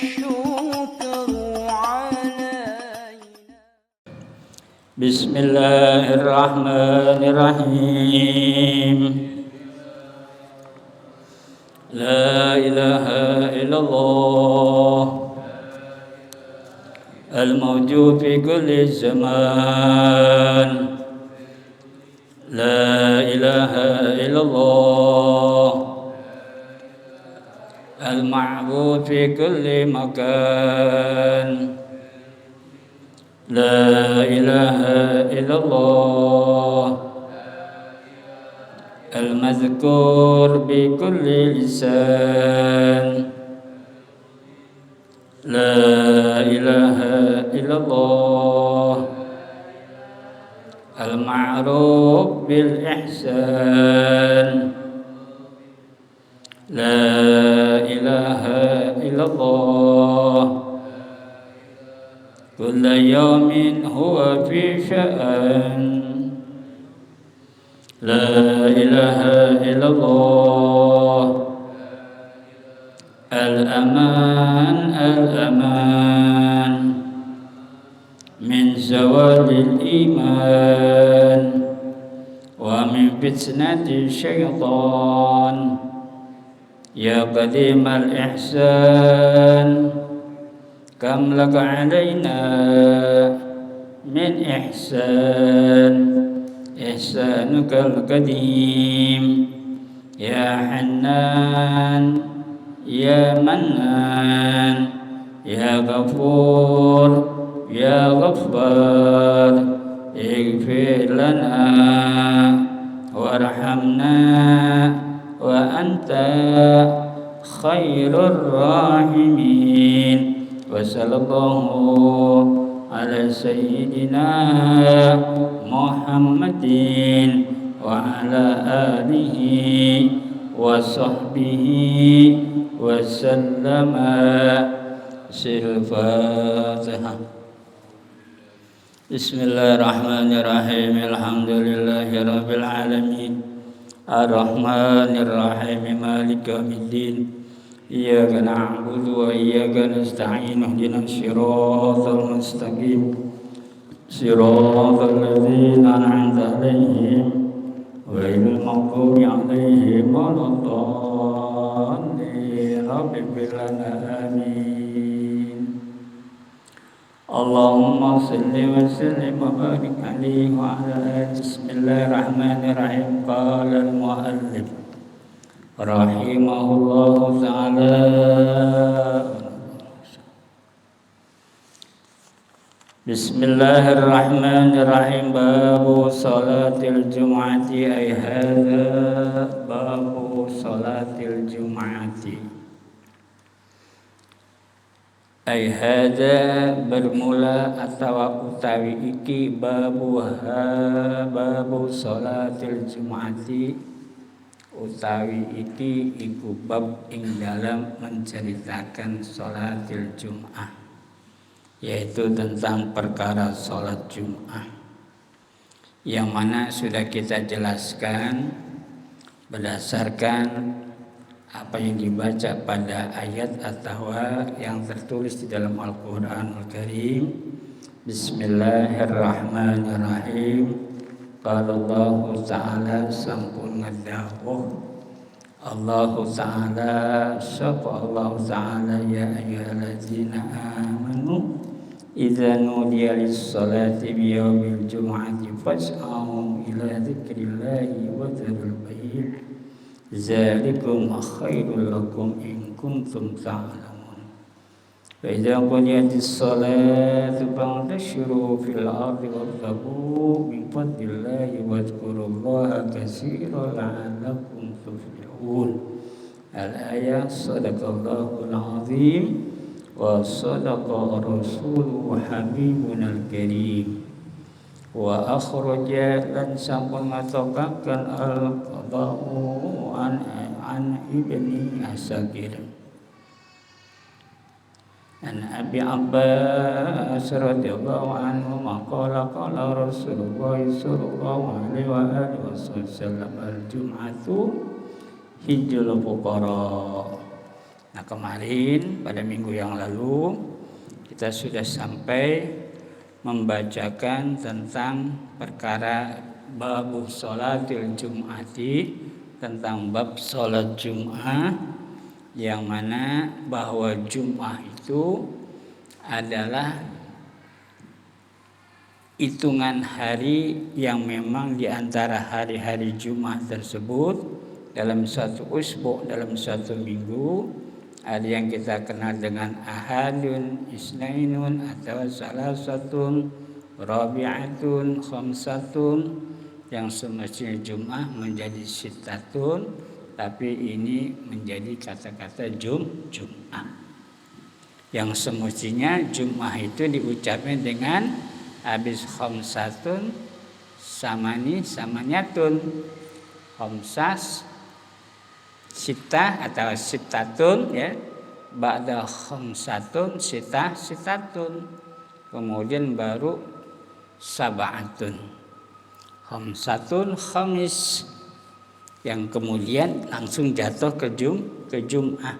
الشكر علينا. بسم الله الرحمن الرحيم. لا إله إلا الله الموجود في كل زمان. لا إله إلا الله المعبود في كل مكان. لا إله إلا الله المذكور بكل لسان. لا إله إلا الله المعروف بالإحسان. لا إله إلا الله كل يوم هو في شأن. لا إله إلا الله الأمان الأمان من زوال الإيمان ومن فتنة الشيطان. يا قديم الإحسان كم لك علينا من إحسان. إحسانك القديم يا حنان يا منان يا غفور يا غفار. اغفر لنا وارحمنا وأنت خير الراحمين. وصلى الله على سيدنا محمد وعلى آله وصحبه وسلم. الفاتحة. بسم الله الرحمن الرحيم. الحمد لله رب العالمين الرحمن الرحيم مالك يوم الدين. إياك نعبد وإياك نستعين اهدنا الصراط المستقيم صراط الذين أنعمت عليهم غير المغضوب عليهم ولا الضالين. رب اغفر لنا آمين. اللهم صل وسلم وبارك عليه وعلى آله. بسم الله الرحمن الرحيم. قال المؤلف رحمه الله تعالى بسم الله الرحمن الرحيم. باب صلاة الجمعة. أي هذا باب صلاة الجمعة. أي هذا bermula atau utawi iki babu sholatil jum'ati. Utawi iki iku bab ing dalam menceritakan sholatil jum'ah, yaitu tentang perkara sholat jum'ah, yang mana sudah kita jelaskan berdasarkan apa yang dibaca pada ayat atau yang tertulis di dalam Al-Quranul Karim. Bismillahirrahmanirrahim. Qala Allah Ta'ala sampun ngedawuh Allah Ta'ala sapa Allah Ta'ala ya ayyuhallazina amanu idza nudiya lis-salati biyaumil jum'ati fas'au ila dzikrillahi wa dzarul bay' zalikum khairul lakum in kuntum ta'lamun. Fa idza qudiyatis salatu fantashiru fil ardi wabtaghu min fadlillahi wadhkurullaha katsiran la'allakum tuflihun. Al-ayat. Sadaqallahul azim wa sadaqa rasuluhu habibunal karim. Wa akhraja lan sampun ngatokaken al-qada'u an ibni Asakir an Abi Abbas radhiyallahu anhu maqala qala Rasulullah sallallahu alaihi wa alihi wasallam al-jum'atu hijjul fuqara Nah, kemarin pada minggu yang lalu kita sudah sampai membacakan tentang perkara babu sholatil jum'ati, tentang bab sholat Jum'ah, yang mana bahwa Jum'ah itu adalah hitungan hari yang memang di antara hari-hari Jum'ah tersebut dalam satu usbu', dalam satu minggu, ada yang kita kenal dengan ahadun, isnainun, atau salasatun, rabi'atun, khamsatun, yang semestinya Jum'ah menjadi sitatun, tapi ini menjadi kata-kata Jum'ah. Yang semestinya Jum'ah itu diucapkan dengan habis khamsatun, samanyatun, khamsas, sitah atau sitatun, ya, ba'da khamsatun, sitatun, kemudian baru sab'atun, khamsatun, khamis, yang kemudian langsung jatuh ke Jum'ah.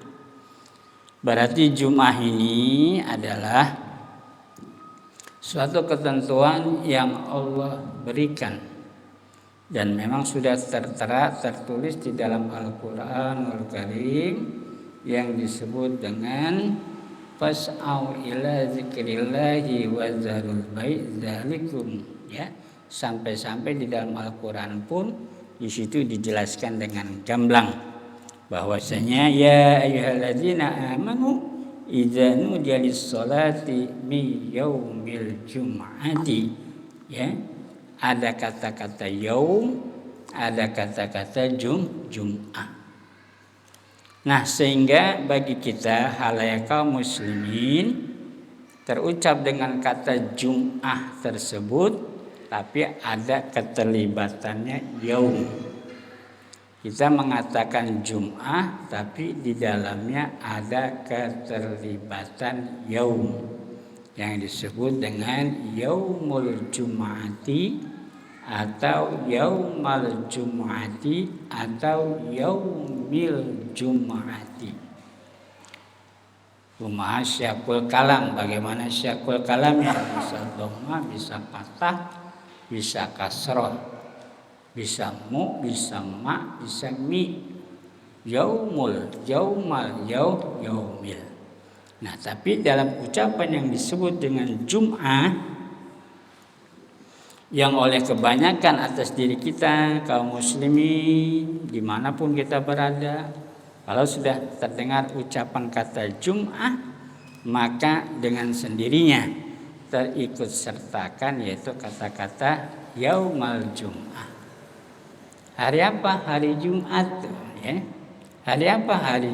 Berarti Jum'ah ini adalah suatu ketentuan yang Allah berikan dan memang sudah tertera, tertulis di dalam Al-Qur'anul Karim yang disebut dengan fas'au ila zikrillahi wa zarul bai' dzalikum, ya. Sampai-sampai di dalam Al-Qur'an pun di situ dijelaskan dengan gamblang bahwasanya ya ayyuhalladzina amanu idza nudiya lis-sholati min yaumil jum'ati, ya. Ada kata-kata yaum, ada kata-kata Jum'ah. Nah, sehingga bagi kita halayak kaum muslimin terucap dengan kata Jum'ah tersebut, tapi ada keterlibatannya yaum. Kita mengatakan Jum'ah, tapi di dalamnya ada keterlibatan yaum yang disebut dengan yaumul jum'ati atau yaumal jum'ati atau yaumil jum'ati. Kumaha syakul kalam, bagaimana syakul kalamnya? Bisa dhamma, bisa fathah, bisa kasrah, bisa mu, bisa ma, bisa mi. Yaumul, yaumal, yaumil. Nah, tapi dalam ucapan yang disebut dengan Jum'ah yang oleh kebanyakan atas diri kita kaum muslimin dimanapun kita berada, kalau sudah terdengar ucapan kata Jum'ah, maka dengan sendirinya terikut sertakan yaitu kata-kata yaumal Jum'ah. Hari apa? Hari Jumat, ya. Hari apa? Hari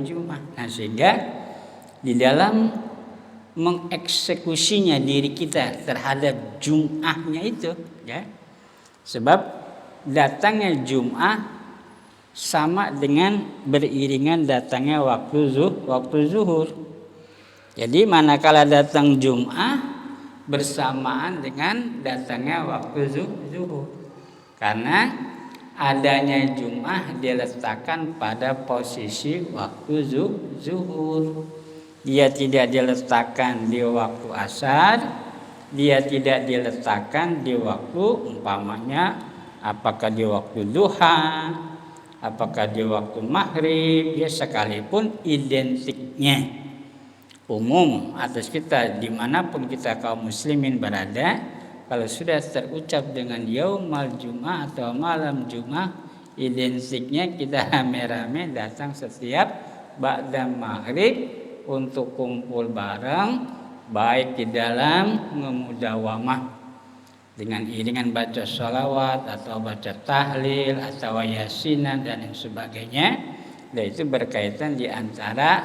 Jumat. Nah, sehingga di dalam mengeksekusinya diri kita terhadap Jum'ahnya itu, ya. Sebab datangnya Jum'ah sama dengan beriringan datangnya waktu zuhur. Jadi manakala datang Jum'ah bersamaan dengan datangnya waktu zuhur. Karena adanya Jum'ah diletakkan pada posisi waktu zuhur. Dia tidak diletakkan di waktu asar, dia tidak diletakkan di waktu umpamanya apakah di waktu duha, apakah di waktu maghrib, ya, sekalipun identiknya umum atas kita dimanapun kita kaum muslimin berada, kalau sudah terucap dengan yaumal jum'ah atau malam jum'ah, identiknya kita rame-rame datang setiap ba'da maghrib untuk kumpul bareng, baik di dalam memudawamah dengan iringan baca sholawat atau baca tahlil atau yasinan dan yang sebagainya. Dan itu berkaitan di antara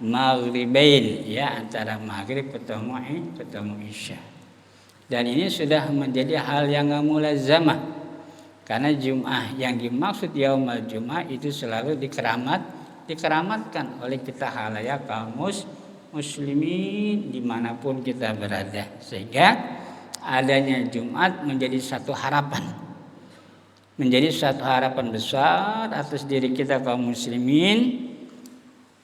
maghribain, ya, antara maghrib ketemu isya. Dan ini sudah menjadi hal yang mulazamah, karena Jum'ah yang dimaksud yaumul Jum'ah itu selalu dikeramatkan oleh kita halayak kaum muslimin dimanapun kita berada, sehingga adanya Jumat menjadi satu harapan besar atas diri kita kaum muslimin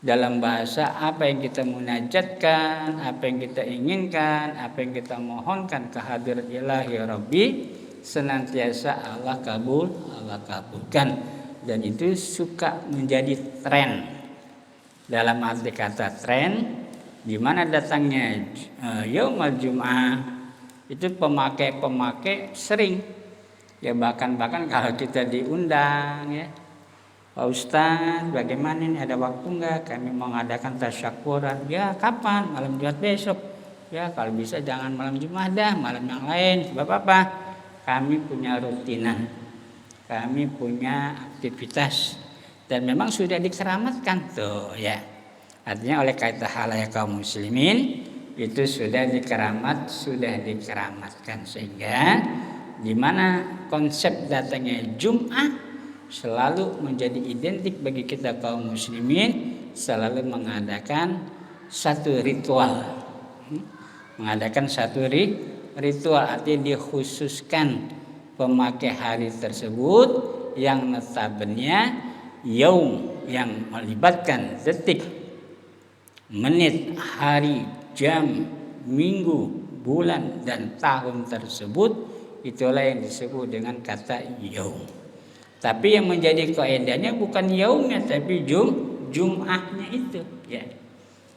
dalam bahasa apa yang kita munajatkan, apa yang kita inginkan, apa yang kita mohonkan ke hadirat ilahi Rabbi, senantiasa Allah kabulkan. Dan itu suka menjadi tren. Dalam arti kata tren, di mana datangnya yaumul Jum'ah, itu pemakai sering. Ya bahkan kalau kita diundang ya, Pak Ustadz, bagaimana ini, ada waktu enggak? Kami mau mengadakan tasyakuran. Ya kapan? Malam Jumat besok. Ya kalau bisa jangan malam Jumat dah, malam yang lain. Sebab apa? Kami punya rutinan, kami punya aktivitas, dan memang sudah dikeramatkan tuh ya. Artinya oleh kaitan halayak kaum muslimin itu sudah dikeramatkan, sehingga di mana konsep datangnya Jum'ah selalu menjadi identik bagi kita kaum muslimin, selalu mengadakan satu ritual. Artinya dikhususkan pemakai hari tersebut yang notabene yaum yang melibatkan detik, menit, hari, jam, minggu, bulan dan tahun tersebut, itulah yang disebut dengan kata yaum. Tapi yang menjadi kaidahnya bukan yaumnya, tapi Jum'ahnya itu ya.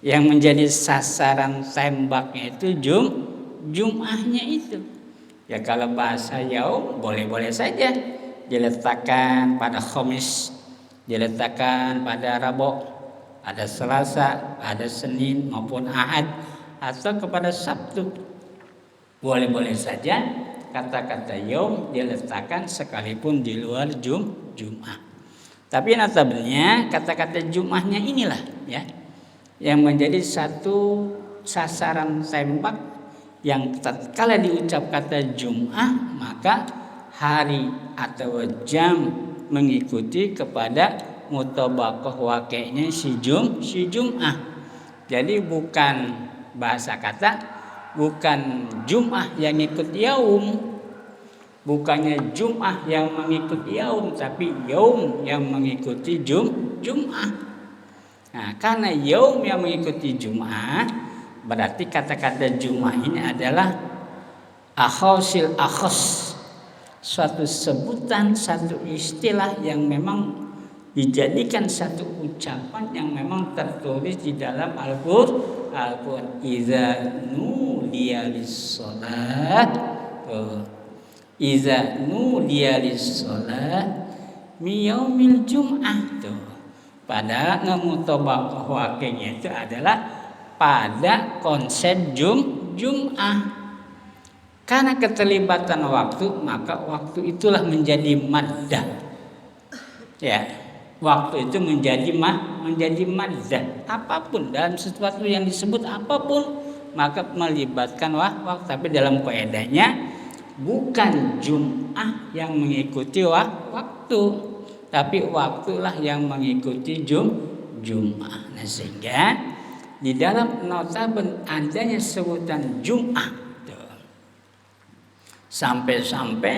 Yang menjadi sasaran tembaknya itu Jum'ahnya itu. Ya kalau bahasa yaum boleh-boleh saja diletakkan pada Khamis, diletakkan pada Rabu, ada Selasa, ada Senin maupun Ahad, atau kepada Sabtu. Boleh-boleh saja kata-kata yaum diletakkan sekalipun di luar Jum'ah. Tapi notabene kata-kata Jum'ahnya inilah ya yang menjadi satu sasaran tembak, yang tatkala diucap kata Jum'ah maka hari atau jam mengikuti kepada mutabaqah waqi'nya si Jum'ah. Jadi bukan bahasa kata, bukan Jum'ah yang ikut yaum, bukannya Jum'ah yang mengikuti yaum, tapi yaum yang mengikuti Jum'ah. Nah, karena yaum yang mengikuti Jum'ah, berarti kata-kata Jum'ah ini adalah akhos, suatu sebutan, satu istilah yang memang dijadikan satu ucapan yang memang tertulis di dalam Al-Qur'an. Iza nudiya lis-shalah, iza nudiya lis-shalah mi yaumil Jum'ah tuh. Pada ngemutabaqah waqi'nya itu adalah pada konsep Jum'ah. Karena keterlibatan waktu, maka waktu itulah menjadi maddah. Ya, waktu itu menjadi maddah. Apapun dalam sesuatu yang disebut apapun, maka melibatkan waktu. Tapi dalam kaidahnya bukan Jum'ah yang mengikuti waktu, tapi waktulah yang mengikuti Jum'ah. Nah, sehingga di dalam notaben adanya sebutan Jum'ah, sampai-sampai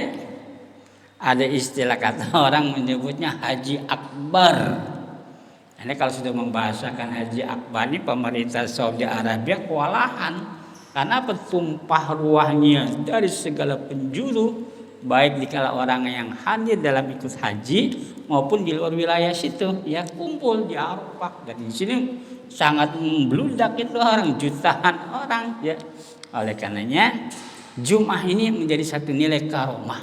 ada istilah kata orang menyebutnya Haji Akbar. Ini kalau sudah membahasakan Haji Akbar ini, pemerintah Saudi Arabia kewalahan karena bertumpah ruahnya dari segala penjuru, baik dikala orang yang hadir dalam ikut haji maupun di luar wilayah situ, ya kumpul di Arafah. Dan di sini sangat membludak itu orang, jutaan orang ya. Oleh karenanya Jum'ah ini menjadi satu nilai karomah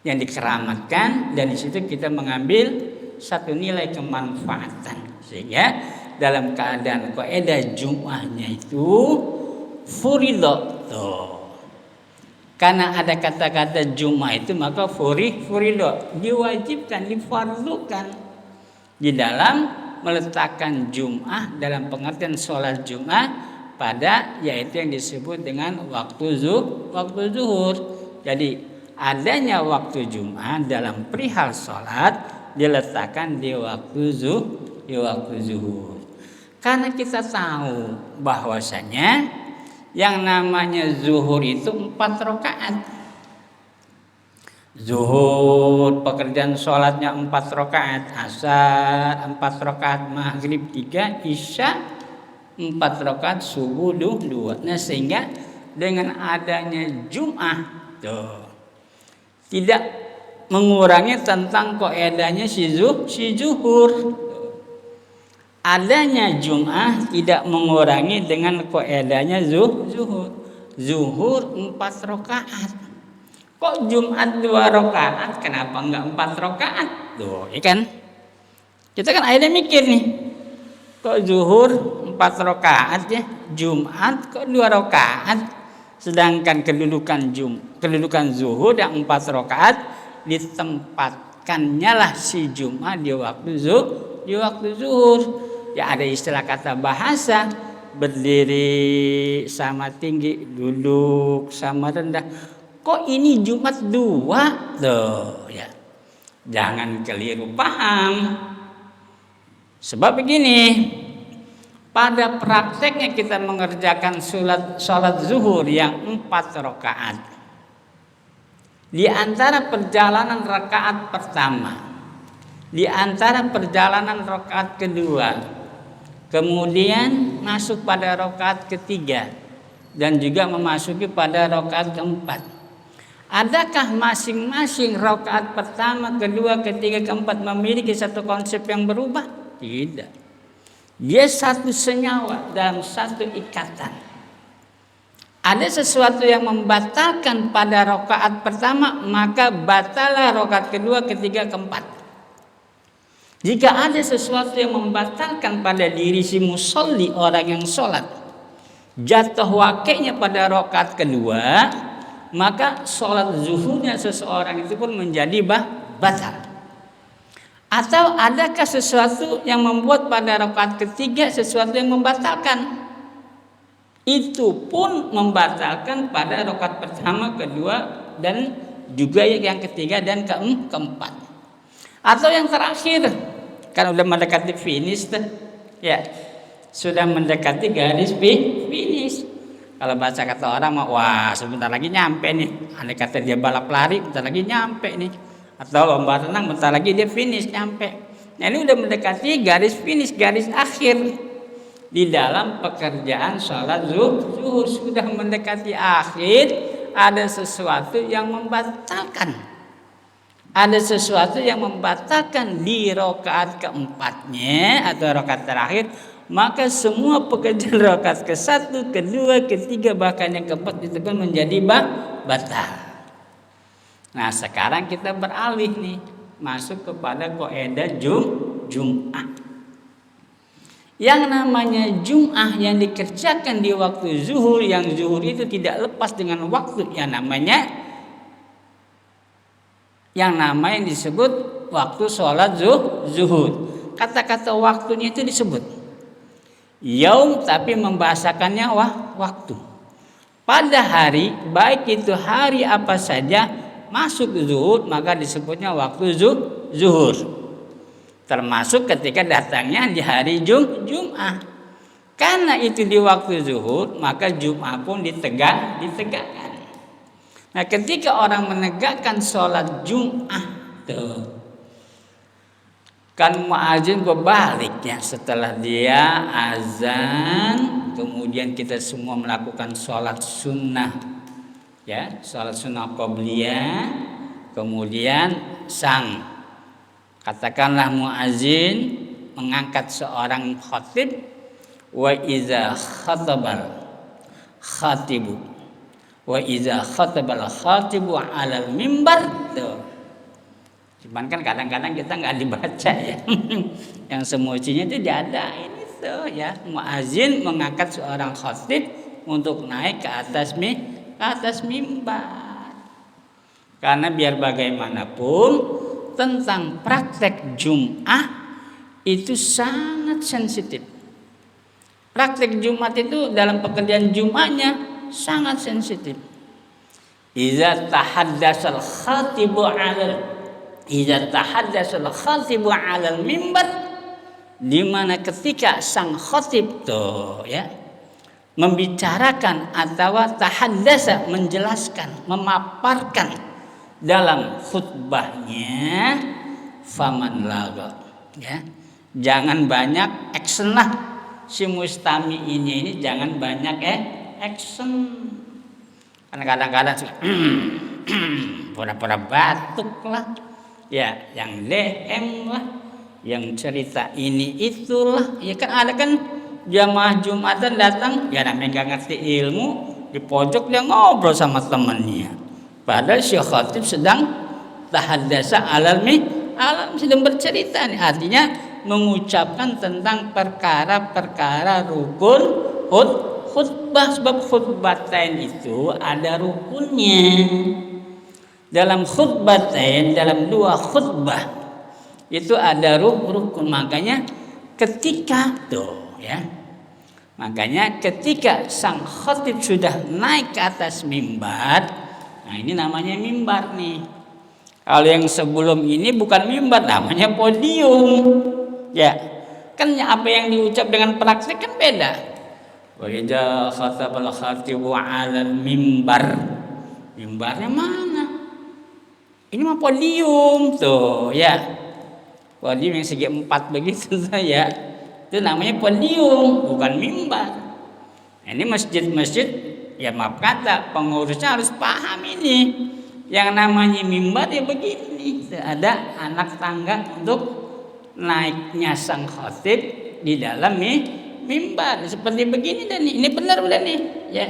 yang dikeramatkan, dan di situ kita mengambil satu nilai kemanfaatan, sehingga dalam keadaan kaidah Jum'ahnya itu furido tuh. Karena ada kata-kata Jum'ah itu, maka furido diwajibkan, difardukan di dalam meletakkan Jum'ah dalam pengertian sholat Jum'ah pada yaitu yang disebut dengan waktu zuhur. Jadi adanya waktu Jum'ah dalam perihal sholat diletakkan di waktu zuhur. Karena kita tahu bahwasanya yang namanya zuhur itu 4 rakaat. Zuhur pekerjaan sholatnya 4 rakaat, asar 4 rakaat, maghrib 3, isya 4 rakaat, subuh 2. Nah sehingga dengan adanya Jum'ah tuh tidak mengurangi tentang kaidahnya si zuhur. Adanya Jum'ah tidak mengurangi dengan kaidahnya zuhur. Zuhur 4 rakaat. Kok Jumat 2 rakaat? Kenapa enggak 4 rakaat? Tuh, ya kan? Kita kan akhirnya mikir nih. Kok zuhur 4 rakaat ya? Jumat kok 2 rakaat? Sedangkan kedudukan zuhur yang 4 rakaat ditempatkannya lah si Jumat di waktu zuhur. Ya ada istilah kata bahasa, berdiri sama tinggi, duduk sama rendah. Kok ini Jumat 2? Tuh ya. Jangan keliru paham. Sebab begini, pada prakteknya kita mengerjakan sholat zuhur yang 4 rakaat. Di antara perjalanan rakaat pertama, di antara perjalanan rakaat kedua, kemudian masuk pada rakaat ketiga, dan juga memasuki pada rakaat keempat. Adakah masing-masing rakaat pertama, kedua, ketiga, keempat memiliki satu konsep yang berubah? Tidak. Dia satu senyawa dalam satu ikatan. Ada sesuatu yang membatalkan pada rakaat pertama, maka batalah rakaat kedua, ketiga, keempat. Jika ada sesuatu yang membatalkan pada diri si musolli, orang yang sholat, jatuh wakilnya pada rakaat kedua, maka sholat zuhurnya seseorang itu pun menjadi batal. Atau adakah sesuatu yang membuat pada rakaat ketiga sesuatu yang membatalkan? Itu pun membatalkan pada rakaat pertama, kedua, dan juga yang ketiga dan keempat. Atau yang terakhir, kan udah mendekati finish tuh, ya sudah mendekati garis finish. Kalau baca kata orang, wah sebentar lagi nyampe nih. Andai kata dia balap lari, bentar lagi nyampe nih. Atau lomba renang, bentar lagi dia finish nyampe. Nah ini udah mendekati garis finish, garis akhir. Di dalam pekerjaan sholat zuhur sudah mendekati akhir, ada sesuatu yang membatalkan. Ada sesuatu yang membatalkan di rakaat keempatnya atau rakaat terakhir. Maka semua pekerjaan rakaat ke-1, ke-2, ke-3, bahkan yang keempat itu pun menjadi batal. Nah sekarang kita beralih nih, masuk kepada kaidah Jum'ah. Yang namanya Jum'ah yang dikerjakan di waktu zuhur, yang zuhur itu tidak lepas dengan waktu yang namanya disebut waktu sholat zuhur. Kata-kata waktunya itu disebut yaum, tapi membahasakannya waktu. Pada hari, baik itu hari apa saja masuk zuhur, maka disebutnya waktu zuhur. Termasuk ketika datangnya di hari Jum'ah. Karena itu di waktu zuhur, maka Jum'ah pun ditegakkan. Nah, ketika orang menegakkan sholat Jum'ah tuh, kan muadzin berbalik ya, setelah dia azan, kemudian kita semua melakukan sholat sunnah, ya, sholat sunnah qobliyah, kemudian katakanlah muadzin mengangkat seorang khatib, wa iza khatabal khatibu alal mimbar tuh. Cuman kan kadang-kadang kita nggak dibaca ya. Yang semestinya itu diadain itu ya. Muazin mengangkat seorang khatib untuk naik ke atas mimbar. Karena biar bagaimanapun tentang praktek Jum'ah itu sangat sensitif. Praktek Jumat itu dalam pekerjaan Jum'ahnya sangat sensitif. Iza tahaddasal khatibu alal mimbar, di mana ketika sang khatib tuh ya membicarakan atau tahaddasa menjelaskan, memaparkan dalam khutbahnya faman laga, ya. Jangan banyak action lah si mustami'innya ini, jangan banyak action. Karena kadang-kadang pura-pura batuk lah, ya, yang DM lah, yang cerita ini itulah, ya kan ada kan jamaah Jumatan datang, ya namanya nggak ngerti ilmu, di pojok dia ngobrol sama temannya, padahal Syekh Khatib sedang tahaddasa alam sedang bercerita nih, artinya mengucapkan tentang perkara-perkara rukun khutbah, sebab khutbatain itu ada rukunnya. Dalam khutbatain, dalam dua khutbah itu ada rukun. Makanya ketika sang khatib sudah naik ke atas mimbar, nah ini namanya mimbar nih. Kalau yang sebelum ini bukan mimbar, namanya podium. Ya, kan apa yang diucap dengan praktek kan beda. Wa idza khatabal khatibu 'alal mimbar. Mimbarnya mana? Ini mah podium tuh, ya. Podium yang segi 4 begitu ya. Itu namanya podium, bukan mimbar. Ini masjid-masjid, ya maaf kata, pengurusnya harus paham ini. Yang namanya mimbar ya begini, ada anak tangga untuk naiknya sang khatib di dalam mimbar seperti begini dan ini benar udah nih, ya.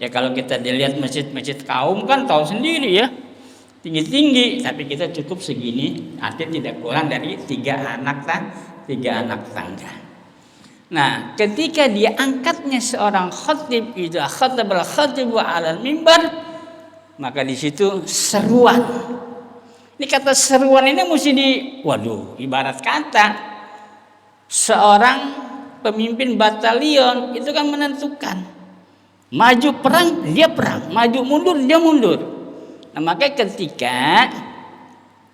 Ya kalau kita dilihat masjid-masjid kaum kan tahu sendiri ya, tinggi-tinggi, tapi kita cukup segini, artinya tidak kurang dari 3 anak tangga. Nah, ketika dia angkatnya seorang khatib, idza khatabal khatibu 'alal mimbar, maka di situ seruan. Ini kata seruan ini mesti ibarat kata seorang pemimpin batalion itu kan menentukan. Maju perang, dia perang. Maju mundur, dia mundur. Nah, makanya ketika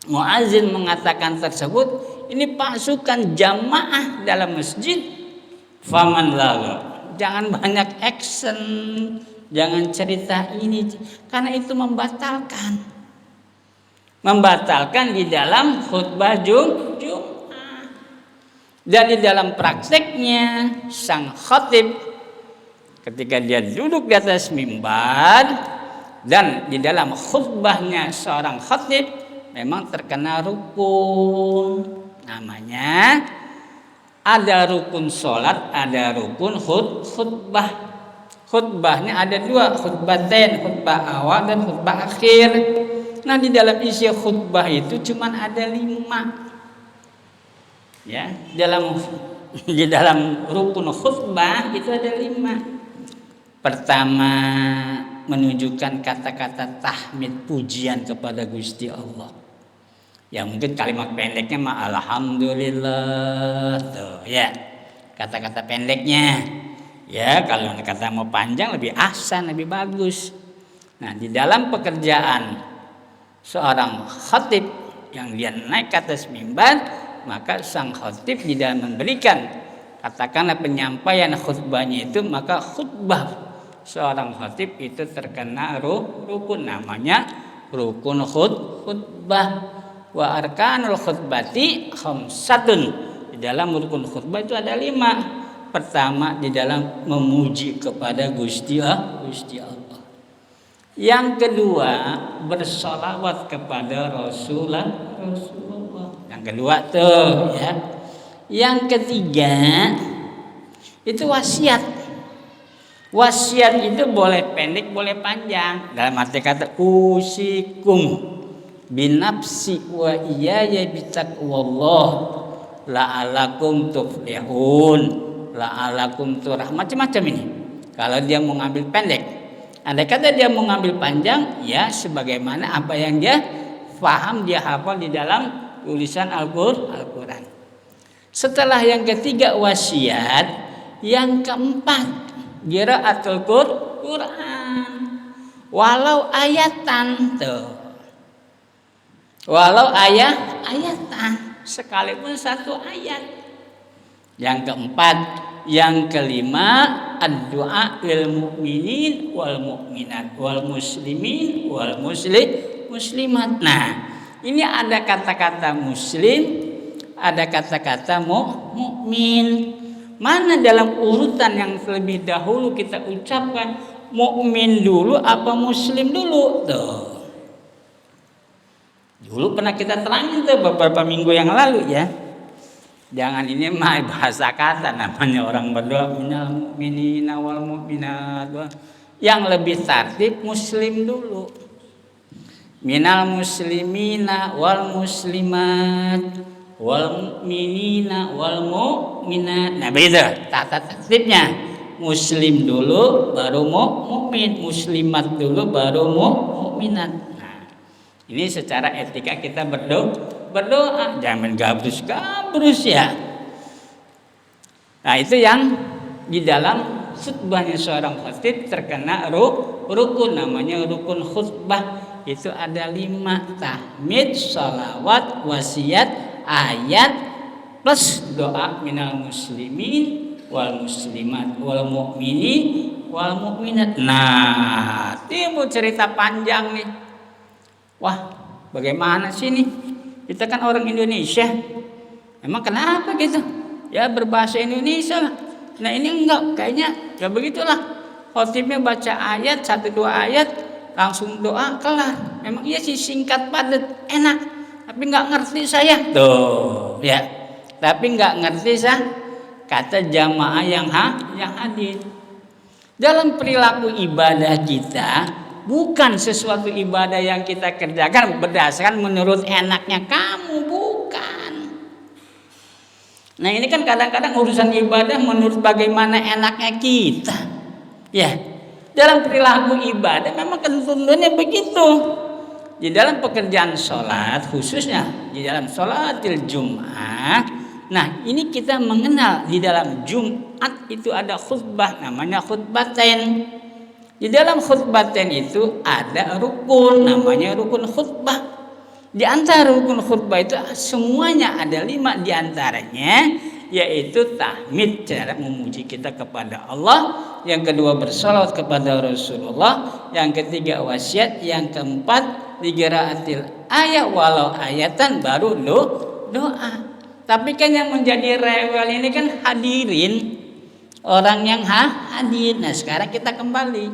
muazin mengatakan tersebut, ini pasukan jamaah dalam masjid, faman laga. Jangan banyak action, jangan cerita ini, karena itu membatalkan di dalam khutbah Jum'ah. Dan di dalam prakteknya sang khatib ketika dia duduk di atas mimbar dan di dalam khutbahnya seorang khatib memang terkena rukun. Namanya ada rukun sholat, ada rukun khutbah. Khutbahnya ada 2, khutbatain, khutbah awal dan khutbah akhir. Nah, di dalam isi khutbah itu cuman ada 5. Ya, di dalam rukun khutbah itu ada 5. Pertama, menunjukkan kata-kata tahmid pujian kepada Gusti Allah. Ya mungkin kalimat pendeknya mah alhamdulillah tuh ya. Kata-kata pendeknya. Ya, kalau kata mau panjang lebih ahsan, lebih bagus. Nah, di dalam pekerjaan seorang khatib yang dia naik ke atas mimbar, maka sang khatib di dalam memberikan katakanlah penyampaian khutbahnya itu, maka khutbah seorang khatib itu terkena rukun, namanya rukun khutbah. Wa arkanul khutbati khamsatun. Di dalam rukun khutbah itu ada 5. Pertama, di dalam memuji kepada Gusti Allah. Yang kedua, bersolawat kepada Rasulullah. Yang kedua tuh ya. Yang ketiga itu wasiat. Wasiat itu boleh pendek, boleh panjang. Dalam arti kata usikum binafsi wa iyaya bitaqwallah la'alakum tuflihun la'alakum turah. Macam-macam ini. Kalau dia mau ngambil pendek, andai kata dia mau ngambil panjang, ya sebagaimana apa yang dia paham, dia hafal di dalam tulisan Al-Quran. Setelah yang ketiga wasiat, yang keempat qiraatul Quran. Walau ayatan tuh. Walau ayatan, sekalipun 1 ayat. Yang keempat, yang kelima addu'a lil mu'minin wal mu'minat wal muslimin wal muslimat. Nah, ini ada kata-kata muslim, ada kata-kata mukmin. Mana dalam urutan yang terlebih dahulu kita ucapkan, mukmin dulu apa muslim dulu? Tuh. Dulu pernah kita terangin tuh beberapa minggu yang lalu ya. Jangan ini mah bahasa kata, namanya orang berdoa minal mu'minina wal mu'minat. Yang lebih tertib muslim dulu. Minal muslimina wal muslimat wal mu'minina wal mu'minat. Nah begitu tata tertibnya. Muslim dulu baru mukmin, muslimat dulu baru mukminat. Nah, ini secara etika kita berdoa, jangan gabrus ya. Nah itu yang di dalam khutbahnya seorang khatib terkena rukun, namanya rukun khutbah. Itu ada 5, tahmid, sholawat, wasiat, ayat, plus doa minal muslimin wal muslimat wal mu'minin wal mu'minat. Nah timbul cerita panjang nih. Wah bagaimana sih nih? Kita kan orang Indonesia. Emang kenapa gitu? Ya berbahasa Indonesia lah. Nah ini enggak, kayaknya ya begitulah. Khotibnya baca ayat, 1-2 ayat, langsung doa kelar. Memang iya sih singkat padat, enak. Tapi enggak ngerti saya. Tuh, ya. Tapi enggak ngerti kata jamaah yang hadir. Dalam perilaku ibadah kita, bukan sesuatu ibadah yang kita kerjakan berdasarkan menurut enaknya kamu, bukan. Nah ini kan kadang-kadang urusan ibadah menurut bagaimana enaknya kita. Ya, dalam perilaku ibadah memang ketentuannya begitu. Di dalam pekerjaan sholat, khususnya di dalam sholatil Jum'ah. Nah ini kita mengenal di dalam Jumat itu ada khutbah, namanya khutbatain. Di dalam khutbatain itu ada rukun, namanya rukun khutbah. Di antara rukun khutbah itu semuanya ada 5 diantaranya, yaitu tahmid, cara memuji kita kepada Allah. Yang kedua bersolawat kepada Rasulullah. Yang ketiga wasiat. Yang keempat diqiraatil ayat walau ayatan, baru doa. Tapi kan yang menjadi rewel ini kan hadirin, orang yang hadir. Nah sekarang kita kembali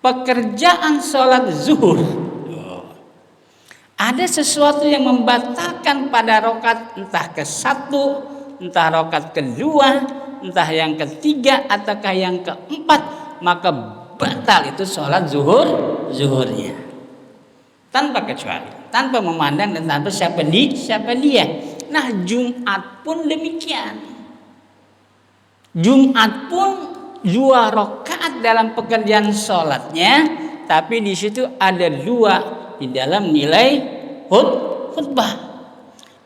pekerjaan sholat zuhur. Ada sesuatu yang membatalkan pada rokat, entah ke-1, entah rokat kedua, entah yang ketiga ataukah yang keempat, maka batal itu sholat zuhurnya tanpa kecuali, tanpa memandang dan tanpa siapa dia. Nah Jumat pun demikian. Jumat pun 2 rakaat dalam pekerjaan sholatnya, tapi di situ ada 2 di dalam nilai khutbah.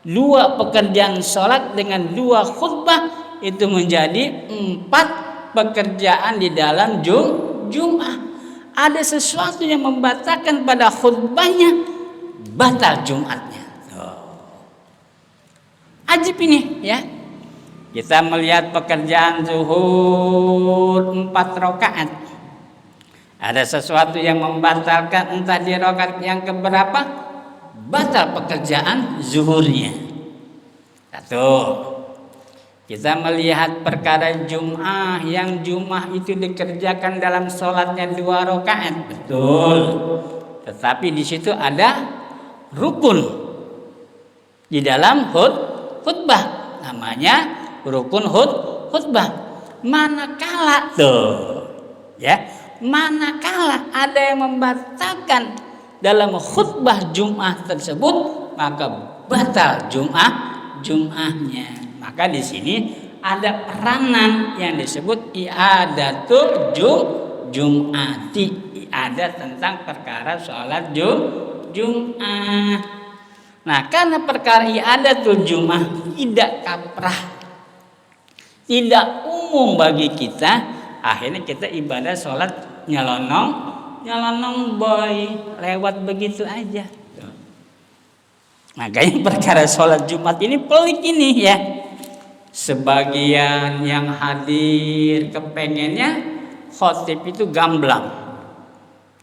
2 pekerjaan sholat dengan 2 khutbah itu menjadi 4 pekerjaan di dalam Jum'ah. Ada sesuatu yang membatalkan pada khutbahnya, batal Jumatnya. Ajib ini ya. Kita melihat pekerjaan zuhur 4 rakaat. Ada sesuatu yang membatalkan, entah di rakaat yang keberapa, batal pekerjaan zuhurnya. 1. Kita melihat perkara Jum'ah, yang Jum'ah itu dikerjakan dalam sholatnya 2 rakaat, betul. Tetapi di situ ada rukun di dalam khutbah, namanya rukun khutbah. Manakala manakala ada yang membatalkan dalam khutbah Jum'ah tersebut, maka batal Jum'ahnya. Maka di sini ada peranan yang disebut i'adatul Jum'ati, i'adah tentang perkara sholat Jum'ah. Nah, karena perkara i'adatul Jum'ah tidak kaprah, tidak umum bagi kita, akhirnya kita ibadah sholat nyelonong boy, lewat begitu aja. Makanya perkara sholat Jumat ini pelik ini ya. Sebagian yang hadir kepengennya khotib itu gamblang.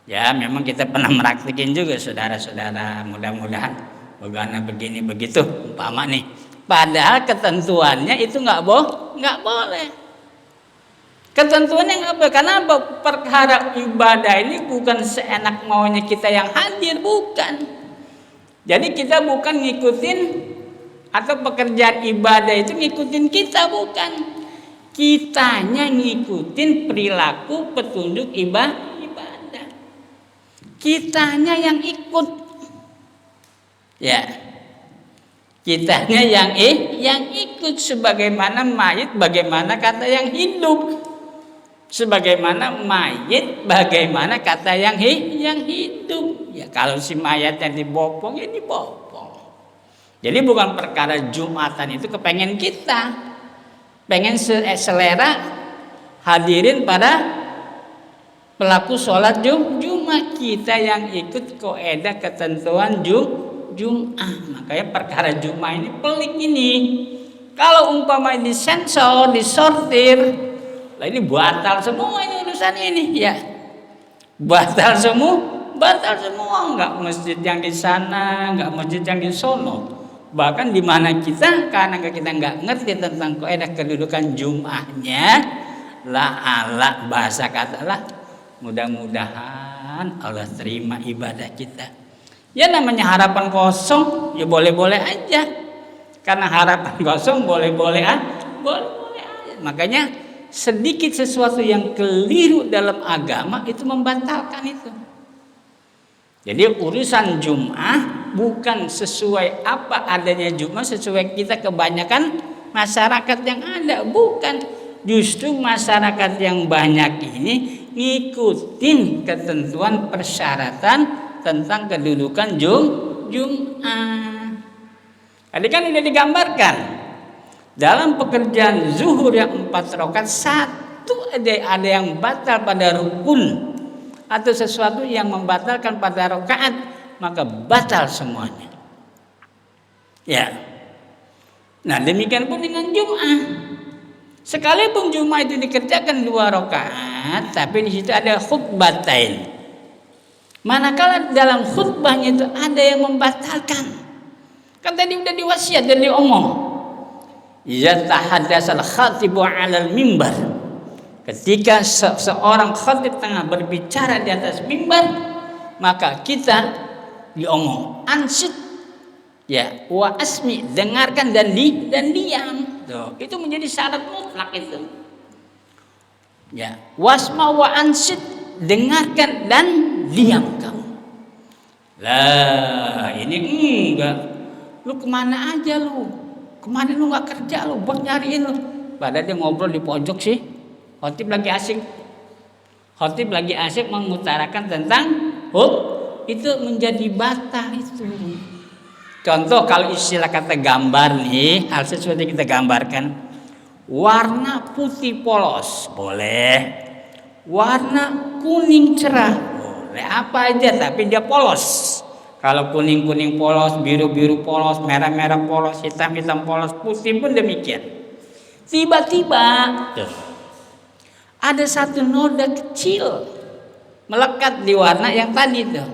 Ya memang kita pernah meraktikin juga saudara-saudara, mudah-mudahan bagaimana begini begitu umpama nih. Padahal ketentuannya itu nggak boleh. Ketentuannya nggak boleh. Karena perkara ibadah ini bukan seenak maunya kita yang hadir, bukan. Jadi kita bukan ngikutin atau pekerjaan ibadah itu ngikutin kita, bukan. Kitanya ngikutin perilaku petunjuk ibadah. Kitanya yang ikut, ya, kitanya yang ikut sebagaimana mayit, bagaimana kata yang hidup, sebagaimana mayit, bagaimana kata yang hidup. Ya kalau si mayatnya dibopong, ya dibopong. Jadi bukan perkara Jumatan itu kepengen kita, pengen selera hadirin pada pelaku sholat Jumat, kita yang ikut kaidah ketentuan Jum'ah. Makanya perkara Jum'ah ini pelik ini. Kalau umpama disensor, disortir, lah ini batal semua ini urusan ini, ya. Batal semua, enggak masjid yang di sana, enggak masjid yang di sono. Bahkan di mana kita, karena kita enggak ngerti tentang kaidah kedudukan Jum'ahnya, ala bahasa katalah, mudah-mudahan Allah terima ibadah kita. Ya namanya harapan kosong, ya boleh-boleh aja. Karena harapan kosong boleh-boleh aja. Makanya sedikit sesuatu yang keliru dalam agama itu membatalkan itu. Jadi urusan Jum'ah bukan sesuai apa adanya Jum'ah, sesuai kita kebanyakan masyarakat yang ada, bukan. Justru masyarakat yang banyak ini ngikutin ketentuan persyaratan tentang kedudukan Jum'ah. Tadi kan sudah digambarkan dalam pekerjaan zuhur yang 4 rakaat, satu ada yang batal pada rukun atau sesuatu yang membatalkan pada rakaat, maka batal semuanya. Ya. Nah demikian pun dengan Jum'ah. Sekalipun Jumat itu dikerjakan 2 rakaat, tapi di situ ada khutbatain. Manakala dalam khutbahnya itu ada yang membatalkan. Kan tadi udah diwasiat dan diomong. Iza tahaddasal khatibu 'alal mimbar. Ketika seorang khatib tengah berbicara di atas mimbar, maka kita diomong ansit, ya, wa asmi, dengarkan dan diam. Tuh, itu menjadi syarat mutlak itu. Ya, wasma wa ansit, dengarkan dan diam kamu. Lah, ini enggak. Lu kemana aja lu? Kemarin lu nggak kerja lu, buat nyariin lu. Padahal dia ngobrol di pojok sih. Khotib lagi asik mengutarakan tentang itu menjadi batal itu. Contoh kalau istilah kata gambar nih, hal sesuatu yang kita gambarkan, warna putih polos boleh, warna kuning cerah boleh, apa aja tapi dia polos. Kalau kuning polos, biru polos, merah polos, hitam polos, putih pun demikian. Tiba-tiba ada satu noda kecil melekat di warna yang tadi tuh.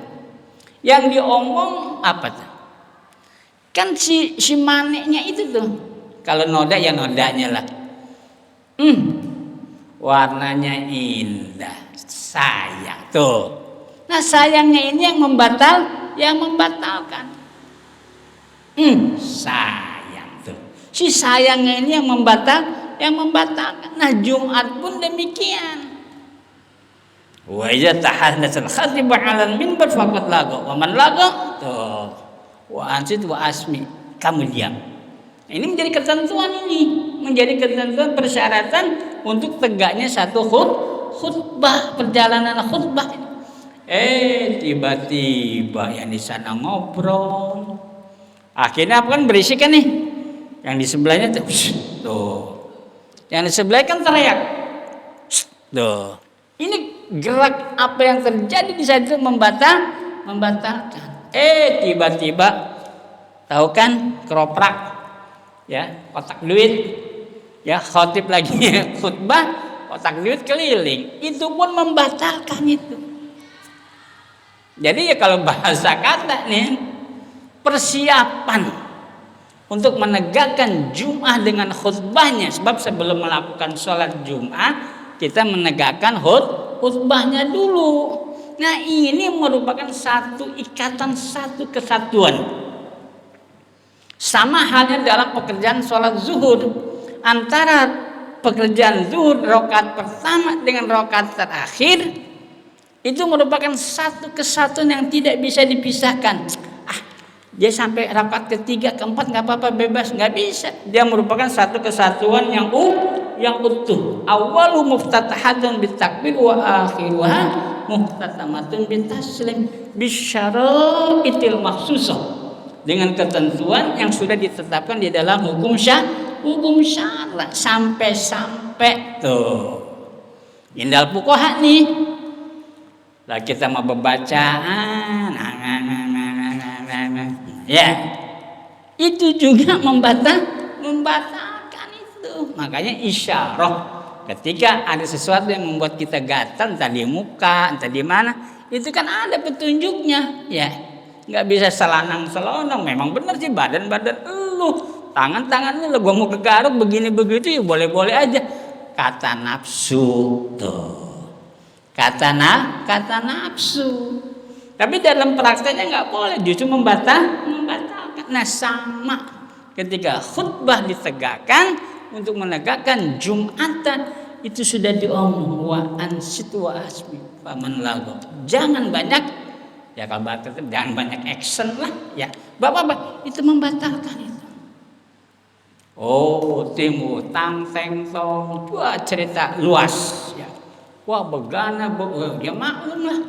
Yang diomong apa tuh? Kan si maneknya itu tuh. Kalau noda ya nodanya lah. Warnanya indah, sayang tuh. Nah sayangnya ini yang membatalkan. Sayang tuh. Si sayangnya ini yang membatalkan. Nah Jumat pun demikian. Wa iza tahaddatsul khatib 'alal minbar faqad laga. Wa man laga tuh. Wa ansit wa asmi, kamu diam. Ini menjadi ketentuan persyaratan untuk tegaknya satu khutbah, perjalanan khutbah. Tiba-tiba yang di sana ngobrol. Akhirnya apa kan berisik kan nih? Yang di sebelahnya tuh. Yang di sebelah kan teriak. Tuh. Ini gerak apa yang terjadi di sana itu membatalkan. Tiba-tiba tahu kan keroprak, ya, kotak duit, ya, khotib lagi khutbah, kotak duit keliling, itu pun membatalkan itu. Jadi ya kalau bahasa kata nih, persiapan untuk menegakkan Jum'ah dengan khutbahnya. Sebab sebelum melakukan sholat Jum'ah, kita menegakkan khutbahnya dulu. Nah ini merupakan satu ikatan, satu kesatuan. Sama halnya dalam pekerjaan sholat zuhur. Antara pekerjaan zuhur rakaat pertama dengan rakaat terakhir, itu merupakan satu kesatuan yang tidak bisa dipisahkan. Dia sampai rakaat ketiga, keempat nggak apa-apa, bebas, nggak bisa. Dia merupakan satu kesatuan yang utuh. Awalu muftatahatun bitakbir wa akhiruha muftatamatun bitaslim bisyara'itil maksusah. Dengan ketentuan yang sudah ditetapkan di dalam hukum syara sampai tuh. Indal fuqaha nih. Lah kita mau bacaan. Ya. Itu juga membatalkan itu. Makanya isyarah ketika ada sesuatu yang membuat kita gatal, entah di muka, entah di mana, itu kan ada petunjuknya, ya. Nggak bisa selanang-selonong. Memang benar sih badan-badan lu, tangan-tangan lu, gua mau kegaruk begini begitu ya boleh-boleh aja. Kata nafsu tuh. Kata nafsu. Tapi dalam prakteknya nggak boleh, justru membatalkan. Nah sama ketika khutbah ditegakkan untuk menegakkan Jum'atan, itu sudah diomong wa ansitu wa asmi faman lagu. Jangan banyak, ya kalau batal jangan banyak action lah, ya. Bapak itu membatalkan itu. Oh timu tang teng tong, wah cerita luas, ya. Wah begana, ya maklum lah.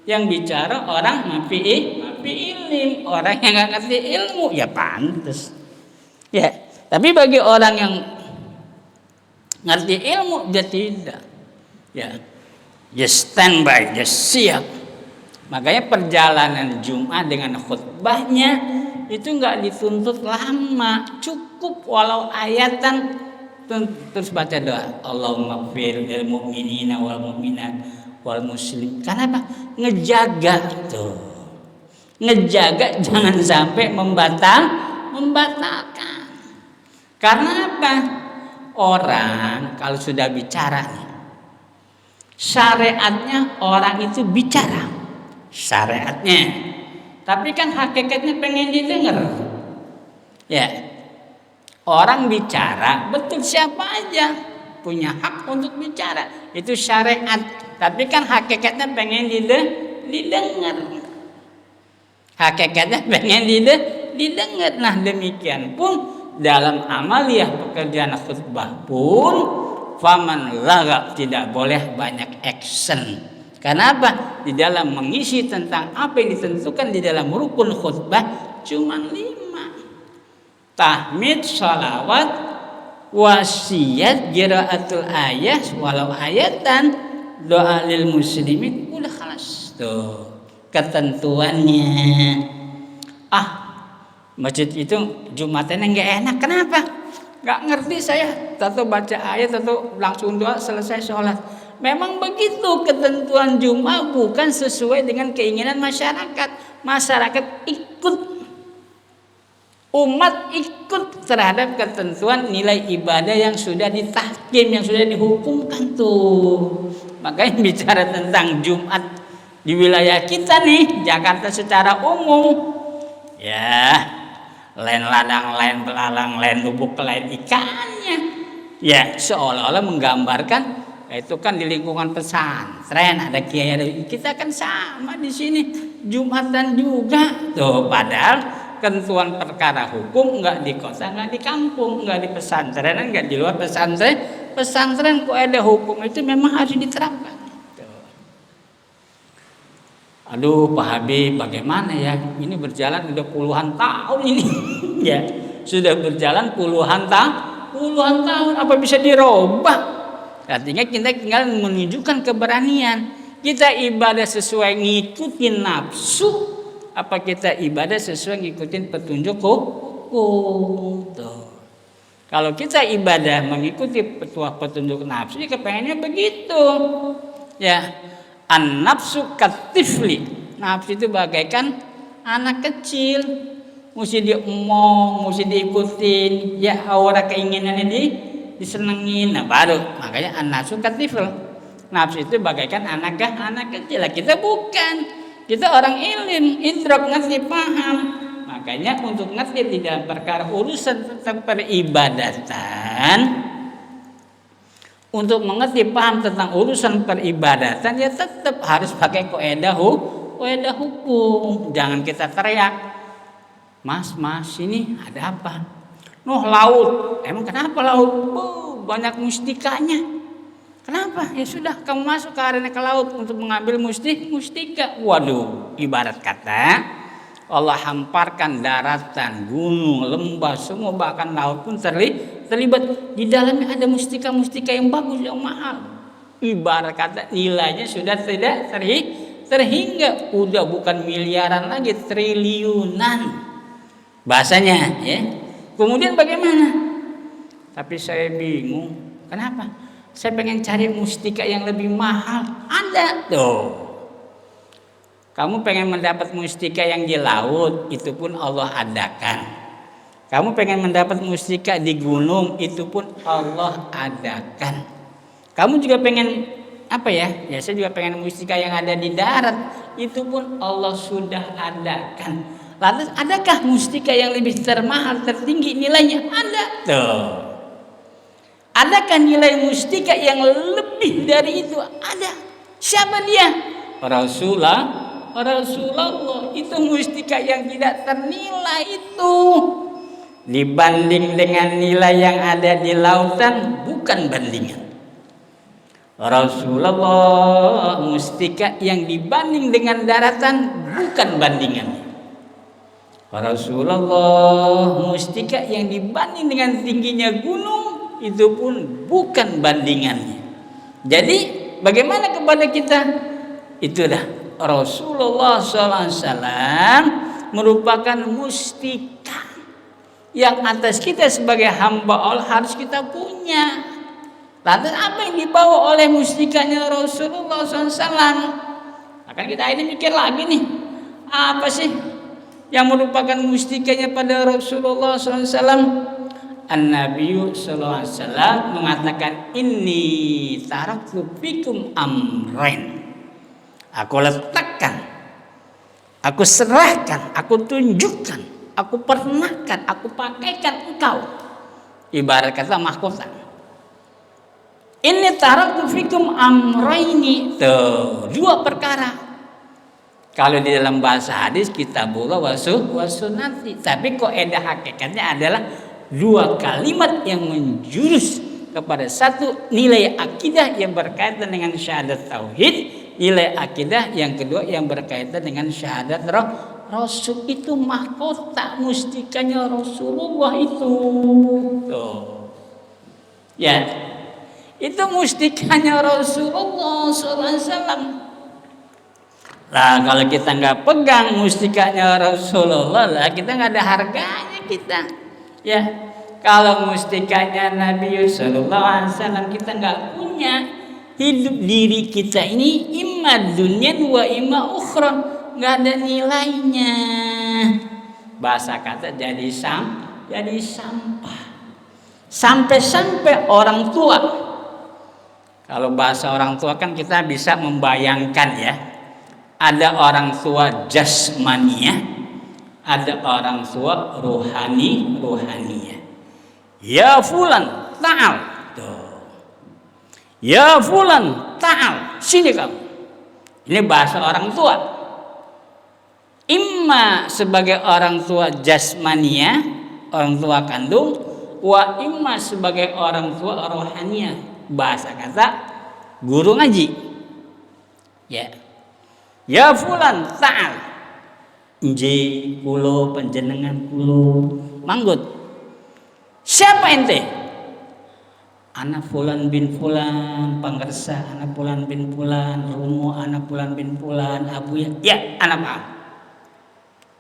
Yang bicara orang mafi ilim, orang yang nggak ngerti ilmu, ya pantas. Ya, tapi bagi orang yang ngerti ilmu dia tidak. Ya, just stand by, just siap. Makanya perjalanan Jum'ah dengan khutbahnya itu nggak dituntut lama, cukup walau ayatan terus baca doa Allahumma fir lil mu'minina wal mu'minat wal muslim. Kenapa? Ngejaga tuh. Ngejaga jangan sampai membatalkan. Karena apa? Orang kalau sudah bicara nih, syariatnya orang itu bicara. Syariatnya. Tapi kan hakikatnya pengen didengar. Ya. Orang bicara, betul siapa aja punya hak untuk bicara. Itu syariat. Tapi kan hakikatnya pengen didengar. Hakikatnya pengen didengar. Nah demikian pun dalam amaliyah pekerjaan khutbah pun faman lagha, tidak boleh banyak action. Kenapa? Di dalam mengisi tentang apa yang ditentukan di dalam rukun khutbah cuma 5. Tahmid, sholawat, wasiat, qiraatul ayat walau ayatan, doa lil muslimin, udah khalas tuh ketentuannya. Masjid itu Jumatannya nggak enak, kenapa? Nggak ngerti saya, atau baca ayat atau langsung doa selesai sholat. Memang begitu ketentuan Jumat, bukan sesuai dengan keinginan masyarakat. Masyarakat ikut, umat ikut terhadap ketentuan nilai ibadah yang sudah ditahkim, yang sudah dihukumkan tuh. Makanya bicara tentang Jumat di wilayah kita nih, Jakarta secara umum, ya, lain ladang, lain belalang, lain lubuk, lain ikannya, ya seolah-olah menggambarkan itu kan di lingkungan pesantren ada kiai, ada kita kan sama di sini Jumatan juga tuh, padahal ketentuan perkara hukum nggak di kota, nggak di kampung, nggak di pesantren, nggak di luar pesantren. Pesantren kok ada hukum itu memang harus diterapkan. Aduh Pak Habib, bagaimana ya? Ini berjalan udah puluhan tahun ini, ya sudah berjalan puluhan tahun, apa bisa dirubah? Artinya kita tinggal menunjukkan keberanian. Kita ibadah sesuai ngikutin nafsu, apa kita ibadah sesuai ngikutin petunjuk hukum tuh. Kalau kita ibadah mengikuti petunjuk nafsu, ya kepengennya begitu. Ya, an nafsu katifli. nafsu itu bagaikan anak kecil, mesti diomong, mesti diikutin, ya aura keinginannya disenengin. Nah baru makanya an-nafsu katifl. Nafsu itu bagaikan anak kecil. Kita bukan, kita orang ilim, idrok, ngerti, paham. Makanya untuk ngerti di dalam perkara urusan tentang peribadatan, untuk mengerti paham tentang urusan peribadatan, ya tetap harus pakai kaidah hukum. Jangan kita teriak, mas ini ada apa? Laut. Emang kenapa laut? Banyak mustikanya. Kenapa? Ya sudah, kamu masuk ke arena ke laut untuk mengambil mustika. Waduh, ibarat kata Allah hamparkan daratan, gunung, lembah, semua bahkan laut pun terlibat. Di dalamnya ada mustika yang bagus, yang mahal. Ibarat kata nilainya sudah tidak terhingga, udah bukan miliaran lagi, triliunan bahasanya, ya. Kemudian bagaimana? Tapi saya bingung, kenapa? Saya pengen cari mustika yang lebih mahal. Ada tuh. Kamu pengen mendapat mustika yang di laut, itu pun Allah adakan. Kamu pengen mendapat mustika di gunung, itu pun Allah adakan. Kamu juga pengen apa ya? Ya saya juga pengen mustika yang ada di darat, itu pun Allah sudah adakan. Lantas adakah mustika yang lebih termahal, tertinggi nilainya? Ada tuh. Adakah nilai mustika yang lebih dari itu? Ada. Siapa dia? Rasulullah. Itu mustika yang tidak ternilai itu. Dibanding dengan nilai yang ada di lautan, bukan bandingan. Rasulullah mustika yang dibanding dengan daratan, bukan bandingannya. Rasulullah mustika yang dibanding dengan tingginya gunung, itu pun bukan bandingannya. Jadi bagaimana kepada kita? Itulah Rasulullah SAW merupakan mustika yang atas kita sebagai hamba Allah harus kita punya. Lantas apa yang dibawa oleh mustikanya Rasulullah SAW? Akan kita ini mikir lagi nih, apa sih yang merupakan mustikanya pada Rasulullah SAW? An-Nabi sallallahu alaihi wasallam mengatakan, inni taraktu fikum amrain. Aku letakkan, aku serahkan, aku tunjukkan, aku pernahkan, aku pakaikan engkau. Ibarat kata mahkota. Inni taraktu fikum amraini. Tuh, dua perkara. Kalau di dalam bahasa hadis kitabullah wa sunnati. Tapi kaidah hakikatnya adalah dua kalimat yang menjurus kepada satu nilai akidah yang berkaitan dengan syahadat tauhid, nilai akidah yang kedua yang berkaitan dengan syahadat Rasul. Itu mahkota mustikanya Rasulullah itu. Tuh. Ya. Itu mustikanya Rasulullah SAW. Lah kalau kita nggak pegang mustikanya Rasulullah, lah kita nggak ada harganya kita. Ya, kalau mustikanya Nabi Sallallahu Alaihi Wasallam kita nggak punya, hidup diri kita ini imma dunyan wa imma ukhra, nggak ada nilainya. Bahasa kata jadi sampah. Sampai orang tua. Kalau bahasa orang tua kan kita bisa membayangkan ya. Ada orang tua jasmaniah, ada orang tua rohaniyah. Ya fulan ta'al. Tuh. Ya fulan ta'al, sini kamu. Ini bahasa orang tua. Imma sebagai orang tua jasmania, orang tua kandung, wa imma sebagai orang tua rohaniyah, bahasa kata guru ngaji. Ya. Ya fulan ta'al. Nji kulo panjenengan kulo manggut. Siapa ente? Anak fulan bin fulan, pangersa anak fulan bin fulan, rumo anak fulan bin fulan, abu ya. Ya, anak apa?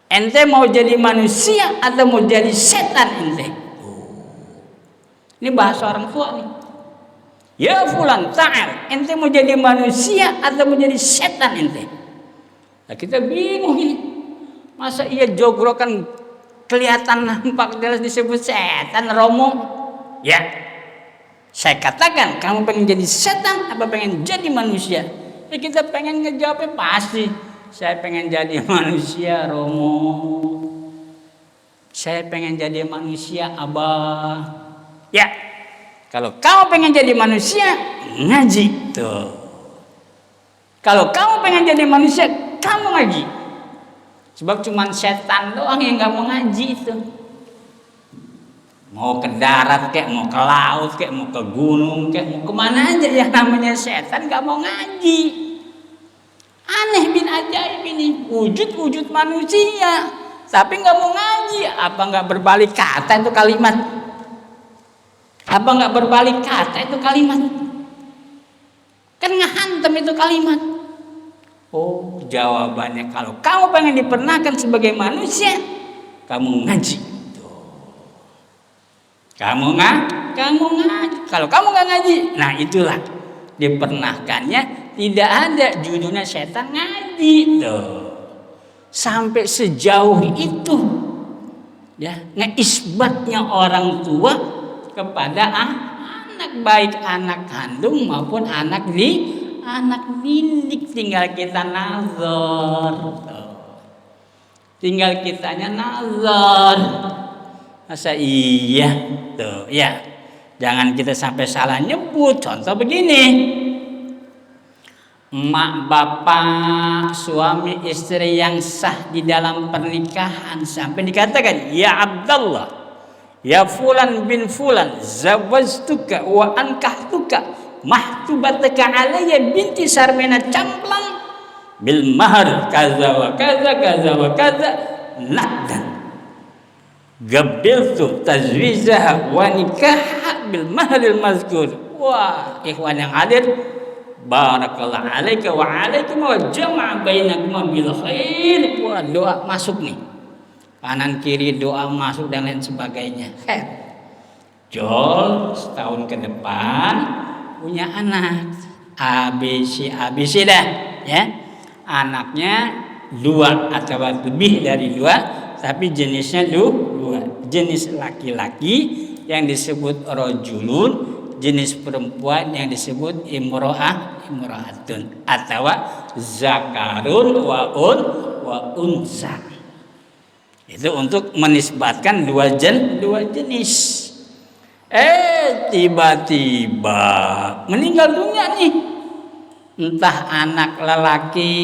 Ente mau jadi manusia atau mau jadi setan ente? Ini bahasa orang tua nih. Ya fulan ta'al, ente mau jadi manusia atau mau jadi setan ente? Nah, kita bingung ini. Masa iya jogrokan kelihatan nampak jelas disebut setan, Romo? Ya, saya katakan, kamu pengen jadi setan apa pengen jadi manusia? Ya kita pengen ngejawabnya pasti, saya pengen jadi manusia, Romo. Saya pengen jadi manusia, Abah. Ya, kalau kamu pengen jadi manusia, ngaji tuh. Kalau kamu pengen jadi manusia, kamu ngaji. Sebab cuma setan doang yang gak mau ngaji itu. Mau ke darat kek, mau ke laut kek, mau ke gunung kek, mau kemana aja yang namanya setan gak mau ngaji. Aneh bin ajaib ini, wujud-wujud manusia, tapi gak mau ngaji. Apa gak berbalik kata itu kalimat? Apa gak berbalik kata itu kalimat? Kan ngehantem itu kalimat. Oh, jawabannya kalau kamu pengen dipernahkan sebagai manusia, kamu ngaji. Kamu ngaji. Kalau kamu nggak ngaji, nah itulah dipernahkannya tidak ada judulnya setan ngaji. Tuh. Sampai sejauh itu, ya, ngeisbatnya orang tua kepada anak, baik anak kandung maupun anak didik, tinggal kita nazar. Tinggal kitanya nazar. Masa iya tuh ya. Jangan kita sampai salah nyebut. Contoh begini. Emak bapak suami istri yang sah di dalam pernikahan sampai dikatakan ya Abdullah, ya fulan bin fulan, zawajtuka wa ankahtuka mahtubataka alayya binti Sarmena Camplang bil mahar kaza wa kaza kaza wa kaza nakdan gabiltu tazwijaha wa nikah bil mahril mazkur. Wah, ikhwan yang hadir, barakallahu alaika wa alaikum wa jama'a bainakum bil khair. Wah, doa masuk nih. Kanan kiri doa masuk dan lain sebagainya. Jol setahun ke depan punya anak ABC dah ya. Anaknya 2 atau lebih dari 2, tapi jenisnya 2. Jenis laki-laki yang disebut rajulun, jenis perempuan yang disebut imro'atun atau zakarun wa unsa. Itu untuk menisbatkan 2 jenis. Tiba-tiba meninggal dunia nih. Entah anak lelaki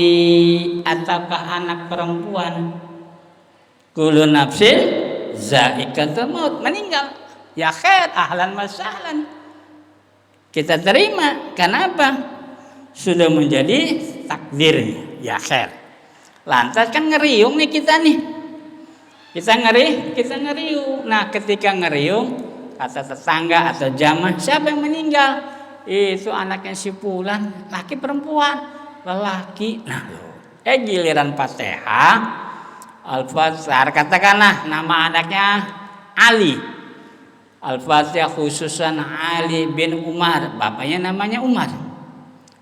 ataukah anak perempuan. Kullu nafsin za'iqatul maut, meninggal. Ya khair, ahlan wa sahlan. Kita terima. Kenapa? Sudah menjadi takdirnya. Ya khair. Lantas kan ngeriung nih kita nih. Kita ngeriung. Nah, ketika ngeriung, kata tetangga atau jamaah, siapa yang meninggal? Itu anaknya si fulan, laki perempuan, lelaki. Nah, giliran Fatihah Al-Fatihah, katakanlah nama anaknya Ali. Al-Fatihah khususan Ali bin Umar, bapaknya namanya Umar.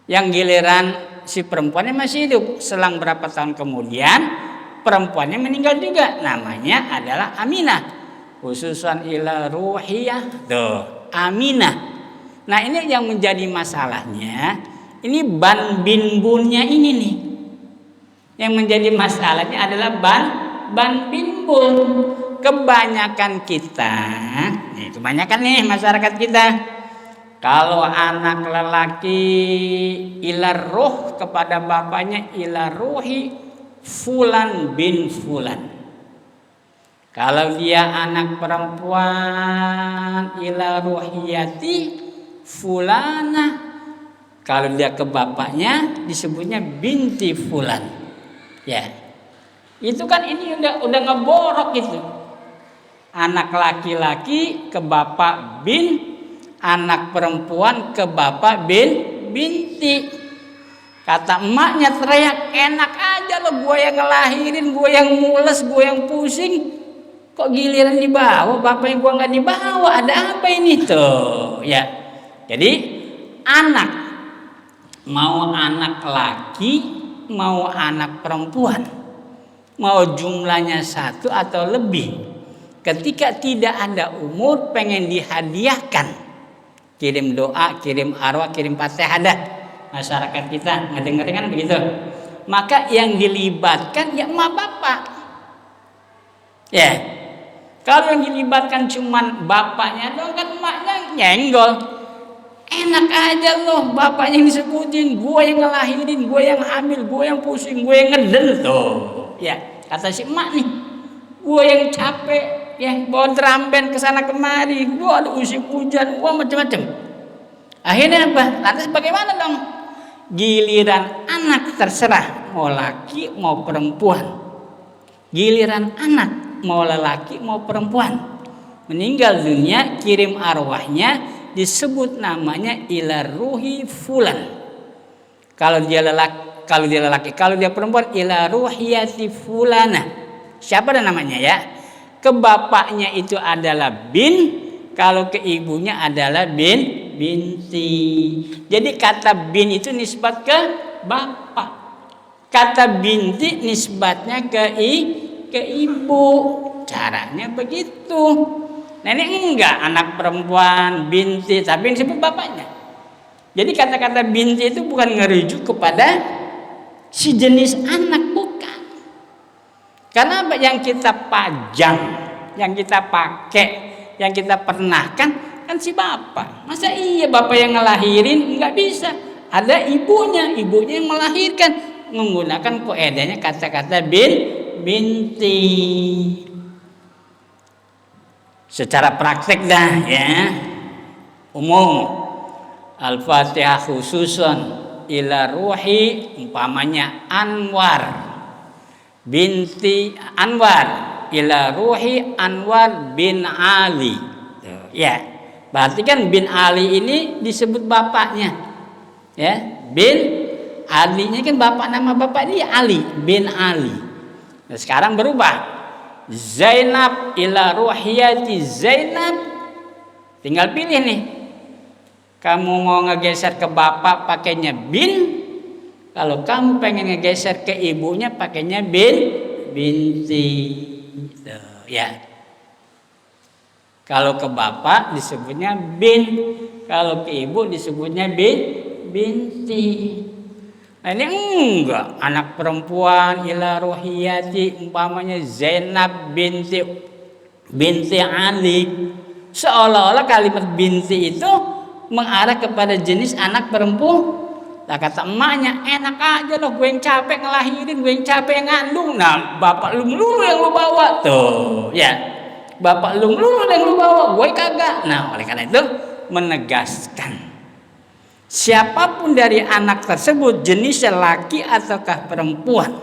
Yang giliran si perempuannya masih hidup, selang berapa tahun kemudian perempuannya meninggal juga, namanya adalah Aminah. Khususan ila ruhiyah, tuh Aminah. Nah, ini yang menjadi masalahnya, ini ban bin bunnya ini nih. Yang menjadi masalahnya adalah ban bin bun. Kebanyakan kita, kebanyakan nih masyarakat kita, kalau anak lelaki ilar ruh kepada bapaknya ilar ruhi fulan bin fulan. Kalau dia anak perempuan ila ruhiyati fulana. Kalau dia ke bapaknya disebutnya binti fulan. Ya. Itu kan ini udah ngeborok itu. Anak laki-laki ke bapak bin, anak perempuan ke bapak binti. Kata emaknya teriak, enak aja lo, gue yang ngelahirin, gue yang mules, gue yang pusing. Kok giliran dibawa, bapaknya gue nggak dibawa, ada apa ini tuh? Ya, jadi anak mau anak laki mau anak perempuan, mau jumlahnya 1 atau lebih, ketika tidak ada umur pengen dihadiahkan, kirim doa, kirim arwah, kirim fatihah dah. Masyarakat kita ngedengerin kan begitu. Maka yang dilibatkan ya emak bapak. Ya. Kalau yang dilibatkan cuman bapaknya doang kan emaknya nyenggol. Enak aja loh bapaknya yang disebutin, gue yang ngelahirin, gue yang hamil, gue yang pusing, gue yang ngeden tuh. Ya, kata si emak nih. Gue yang capek, ya bawa drum band kesana kemari, gue ada musim hujan, gue macam-macam. Akhirnya apa? Lantas bagaimana dong? Giliran anak terserah mau laki mau perempuan. Giliran anak mau lelaki mau perempuan. Meninggal dunia kirim arwahnya disebut namanya ila ruhi fulan. Kalau dia lelaki, kalau dia perempuan ila ruhiyati fulana. Siapa dan namanya ya? Ke bapaknya itu adalah bin, kalau ke ibunya adalah binti. Jadi kata bin itu nisbat ke bapak. Kata binti nisbatnya ke ibu. Caranya begitu. Nah ini enggak anak perempuan binti, tapi yang disebut bapaknya. Jadi kata-kata binti itu bukan ngerujuk kepada si jenis anak, bukan. Karena yang kita pajang, yang kita pakai, yang kita pernahkan kan si bapak. Masa iya bapak yang ngelahirin? Enggak bisa. Ada ibunya yang melahirkan, menggunakan koedanya kata-kata binti. Secara praktek dah ya, umum Al-Fatihah khususon ila ruhi umpamanya Anwar binti Anwar ila ruhi Anwar bin Ali. Ya, berarti kan bin Ali ini disebut bapaknya. Ya, bin Ali-nya kan bapak, nama bapak dia Ali bin Ali. Nah, sekarang berubah. Zainab ila ruhiyati Zainab. Tinggal pilih nih. Kamu mau ngegeser ke bapak pakainya bin. Kalau kamu pengen ngegeser ke ibunya pakainya binti. Ya. Kalau ke bapak disebutnya bin, kalau ke ibu disebutnya binti. Nah ini enggak, anak perempuan ila ruhiyati umpamanya Zainab binti Ali. Seolah-olah kalimat binti itu mengarah kepada jenis anak perempuan. Nah kata emaknya, enak aja loh, gue yang capek ngelahirin, gue yang capek ngandung. Nah bapak lu melulu yang lu bawa tuh, ya. Bapak lu melulu yang lu bawa, gue kagak. Nah oleh karena itu menegaskan siapapun dari anak tersebut jenisnya laki ataukah perempuan,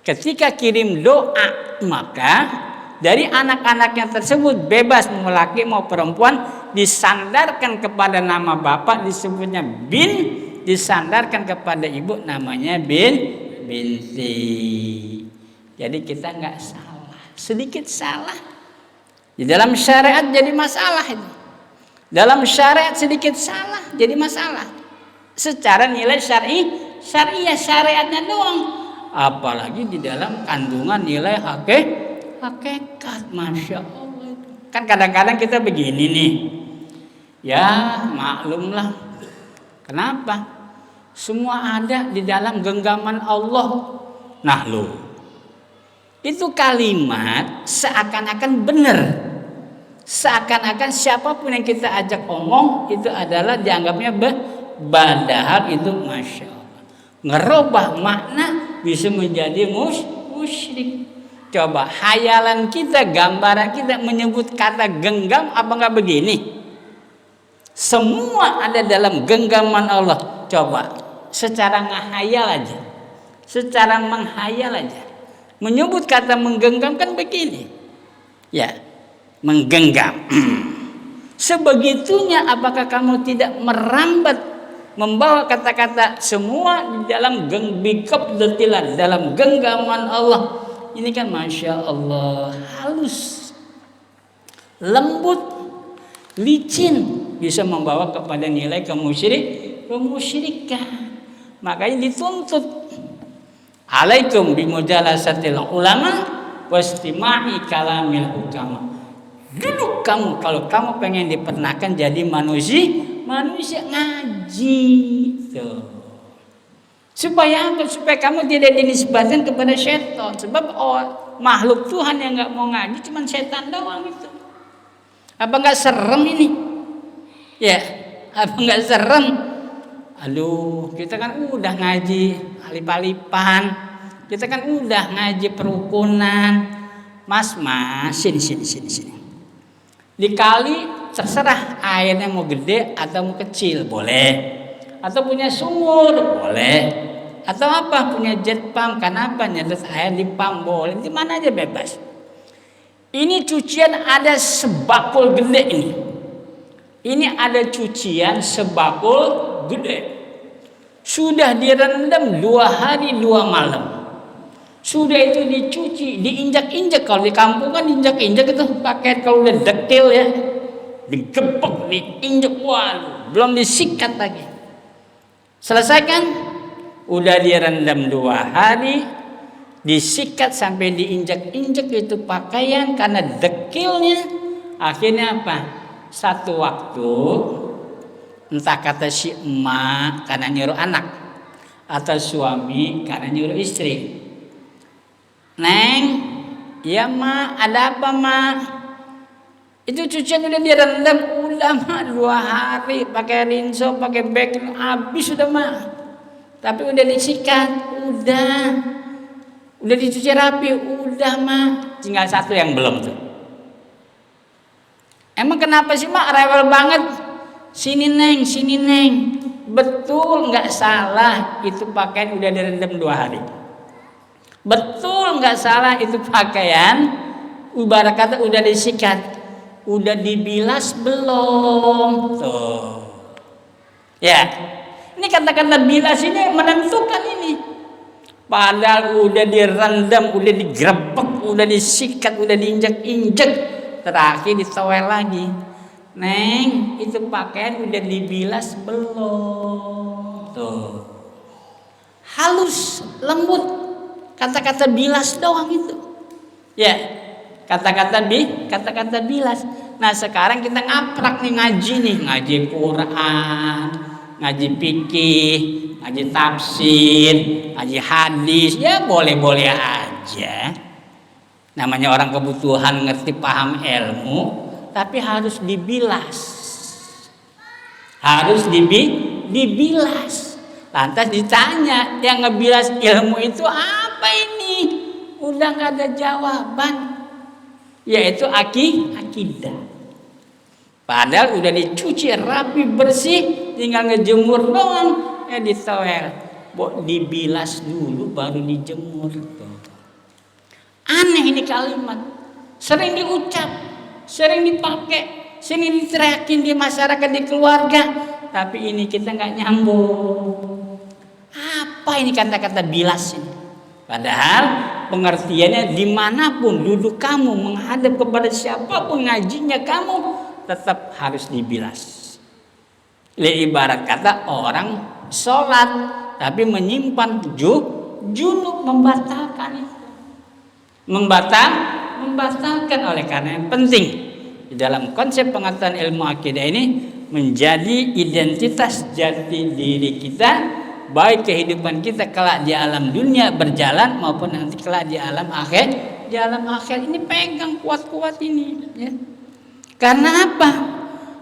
ketika kirim doa maka dari anak-anaknya tersebut bebas mau laki mau perempuan, disandarkan kepada nama bapak disebutnya bin, disandarkan kepada ibu namanya binti. Jadi kita nggak salah, sedikit salah di dalam syariat jadi masalah itu. Dalam syariat sedikit salah jadi masalah. Secara nilai syariah syariatnya doang, apalagi di dalam kandungan nilai hakikat. Masya Allah. Kan kadang-kadang kita begini nih. Ya maklumlah. Kenapa? Semua ada di dalam genggaman Allah. Nah lo, itu kalimat seakan-akan benar. Seakan-akan siapapun yang kita ajak omong itu adalah dianggapnya padahal itu Masya Allah. Ngerubah makna bisa menjadi musyrik. Coba hayalan kita, gambaran kita menyebut kata genggam apa enggak begini? Semua ada dalam genggaman Allah. Coba secara ngahayal aja, secara menghayal aja, menyebut kata menggenggam kan begini, ya menggenggam. Sebegitunya apakah kamu tidak merambat membawa kata-kata semua di dalam bikop detilan dalam genggaman Allah? Ini kan Masya Allah halus, lembut, licin, bisa membawa kepada nilai kemusyrikan. Makanya dituntut Alaikum bimujalasatil ulama wastima'i kalamil hukama. Dulu kamu kalau kamu pengen dipernahkan jadi manusia ngaji tuh. Supaya apa? Supaya kamu tidak dinisbatkan kepada setan. Sebab makhluk Tuhan yang nggak mau ngaji cuma setan doang itu. Apa nggak serem ini? Ya, apa nggak serem? Aduh, kita kan udah ngaji alip-alipan, kita kan udah ngaji perukunan. Mas, sini. Dikali terserah airnya mau gede atau mau kecil boleh, atau punya sumur boleh, atau apa punya jet pump, kenapa nyedot air di pump boleh, di mana aja bebas. Ini cucian ada sebakul gede ini. Ini ada cucian sebakul gede. Sudah direndam 2 hari 2 malam. Sudah itu dicuci, diinjak-injak. Kalau di kampung kan diinjak-injak itu pakai kalau udah dekil ya. Digepek, diinjak, waduh, belum disikat lagi. Selesai kan? Udah direndam 2 hari, disikat sampai diinjak-injak itu pakaian karena dekilnya. Akhirnya apa? Satu waktu entah kata si emak karena nyuruh anak atau suami karena nyuruh istri, Neng, ya mak, ada apa mak? Itu cucian udah direndam, udah mak 2 hari pakai rinso, pakai bag habis sudah mak. Tapi udah disikat, udah dicuci rapi, udah mak. Tinggal satu yang belum tuh. Emang kenapa sih mak rewel banget? Sini neng. Betul nggak salah itu pakaian udah direndam 2 hari. Betul nggak salah itu pakaian ibarat kata udah disikat. Udah dibilas belum? Tuh. Ya. Ini kata-kata bilas ini menentukan ini. Padahal udah direndam, udah digrebek, udah disikat, udah diinjak-injak. Terakhir ditowel lagi. Neng, itu pakaian udah dibilas belum? Tuh. Halus, lembut. Kata-kata bilas doang itu. Ya. Kata-kata bilas. Nah, sekarang kita ngaprak nih ngaji Quran, ngaji fikih, ngaji tafsir, ngaji hadis. Ya boleh-boleh aja. Namanya orang kebutuhan ngerti paham ilmu. Tapi harus dibilas. Dibilas. Lantas ditanya, yang ngebilas ilmu itu apa ini? Udah gak ada jawaban. Yaitu akidah. Padahal udah dicuci rapi bersih, tinggal ngejemur doang. Ditowel. Dibilas dulu baru dijemur. Aneh ini kalimat. Sering diucap, sering dipakai, sering diteriakin di masyarakat, di keluarga, tapi ini kita nggak nyambung. Apa ini kata-kata bilas ini? Padahal pengertiannya dimanapun duduk kamu, menghadap kepada siapapun ngajinya kamu, tetap harus dibilas. Ibarat kata orang sholat tapi menyimpan junub, membatalkan itu. Membatalkan. Oleh karena yang penting di dalam konsep pengetahuan ilmu akidah ini menjadi identitas jati diri kita, baik kehidupan kita kelak di alam dunia berjalan maupun nanti kelak di alam akhir. Di alam akhir ini pegang kuat-kuat ini ya. Karena apa?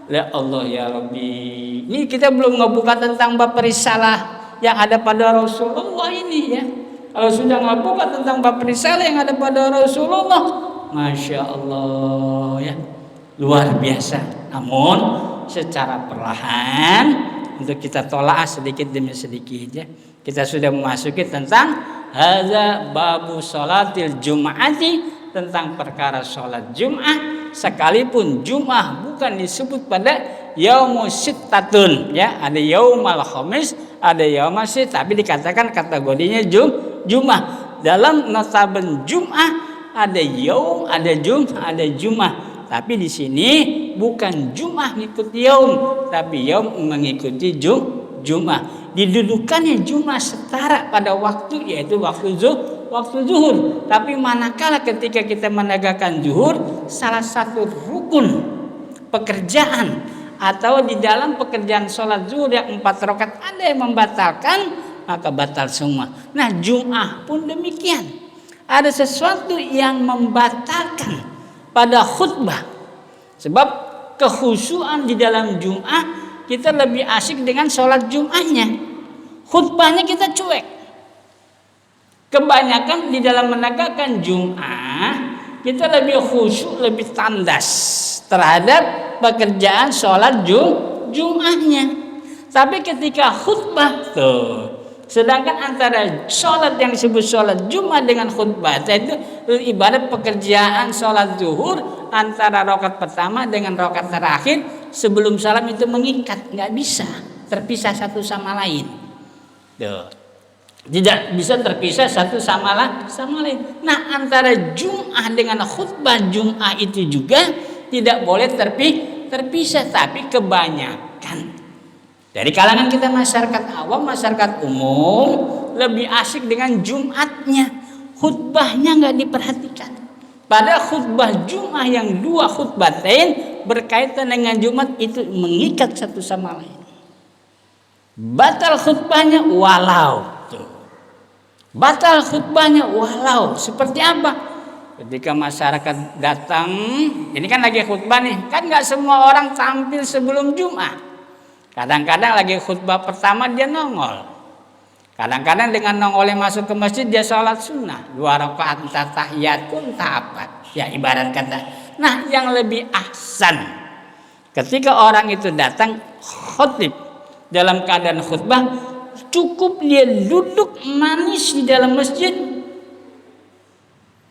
Ya Allah ya Rabbi. Ini kita belum ngebuka tentang bab risalah yang ada pada Rasulullah ini ya. Kalau sudah ngebuka tentang bab risalah yang ada pada Rasulullah, Masya Allah ya, luar biasa. Namun secara perlahan untuk kita tolak sedikit demi sedikit ya. Kita sudah memasuki tentang hadza babu sholatil jum'ati, tentang perkara sholat Jum'ah, sekalipun Jum'ah bukan disebut pada yaumus sittatun ya, ada yaumal khamis, ada yaumal sit, tapi dikatakan kategorinya Jum'ah. Dalam notaben Jum'ah ada yaum, ada Jum'ah. Tapi di sini bukan Jum'ah mengikuti yaum, tapi yaum mengikuti Jum'ah. didudukannya Jumat setara pada waktu, yaitu waktu zuhur. Tapi manakala ketika kita menegakkan zuhur, salah satu rukun pekerjaan atau di dalam pekerjaan sholat zuhur yang 4 rakaat ada yang membatalkan, maka batal semua. Nah, Jum'ah pun demikian. Ada sesuatu yang membatalkan pada khutbah. Sebab kekhusyuan di dalam Jum'ah, kita lebih asik dengan sholat Jum'ahnya. Khutbahnya kita cuek. Kebanyakan di dalam menegakkan Jum'ah, kita lebih khusyuk, lebih tandas terhadap pekerjaan sholat Jum'ahnya. Tapi ketika khutbah tuh, sedangkan antara sholat yang disebut sholat Jumat dengan khutbah itu ibarat pekerjaan sholat zuhur, antara rakaat pertama dengan rakaat terakhir sebelum salam itu mengikat, nggak bisa terpisah satu sama lain. Tuh. Tidak bisa terpisah satu sama lain. Nah, antara Jum'ah dengan khutbah Jum'ah itu juga tidak boleh terpisah. Tapi kebanyakan dari kalangan kita masyarakat awam, masyarakat umum lebih asik dengan Jumatnya. Khutbahnya nggak diperhatikan. Pada khutbah Jum'ah yang 2 khutbatain berkaitan dengan Jumat itu mengikat satu sama lain. Batal khutbahnya walau. Batal khutbahnya walau seperti apa? Ketika masyarakat datang, ini kan lagi khutbah nih, kan nggak semua orang tampil sebelum Jumat. Kadang-kadang lagi khutbah pertama dia nongol. Kadang-kadang dengan nongolnya masuk ke masjid dia sholat sunnah 2 rakaat entah tahiyat pun apa. Ya ibarat kata. Nah, yang lebih ahsan ketika orang itu datang khutib dalam keadaan khutbah, cukup dia duduk manis di dalam masjid,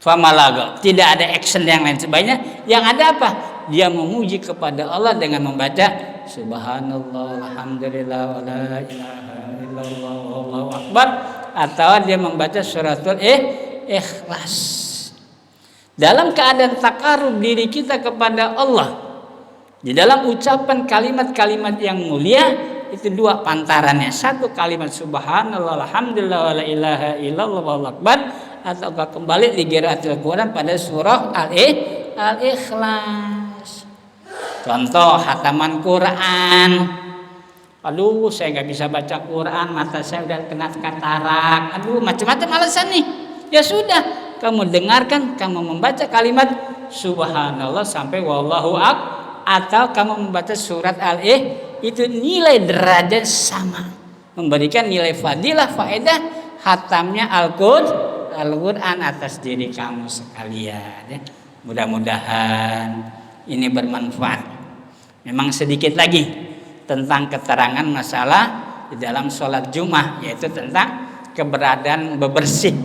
famalago, tidak ada action yang lain sebagainya. Yang ada apa? Dia memuji kepada Allah dengan membaca subhanallah, alhamdulillah, wa la ilaha illallah, wallahu akbar, atau dia membaca suratul Ikhlas. Dalam keadaan takarub diri kita kepada Allah, di dalam ucapan kalimat-kalimat yang mulia, itu 2 pantarannya. 1 kalimat subhanallah, alhamdulillah, wa la ilaha illallah, wallahu akbar, atau kembali di qiraatul Quran pada surah Al-Ikhlas. Contoh hataman Quran. Aduh, saya nggak bisa baca Quran, mata saya udah kena katarak. Aduh, macam-macam alasan nih. Ya sudah, kamu dengarkan, kamu membaca kalimat subhanallah sampai wallahu akbar, atau kamu membaca surat itu nilai derajat sama, memberikan nilai fadilah, faedah hatamnya Al-Quran atas diri kamu sekalian. Ya. Mudah-mudahan ini bermanfaat. Memang sedikit lagi tentang keterangan masalah di dalam sholat Jumat, yaitu tentang keberadaan bebersih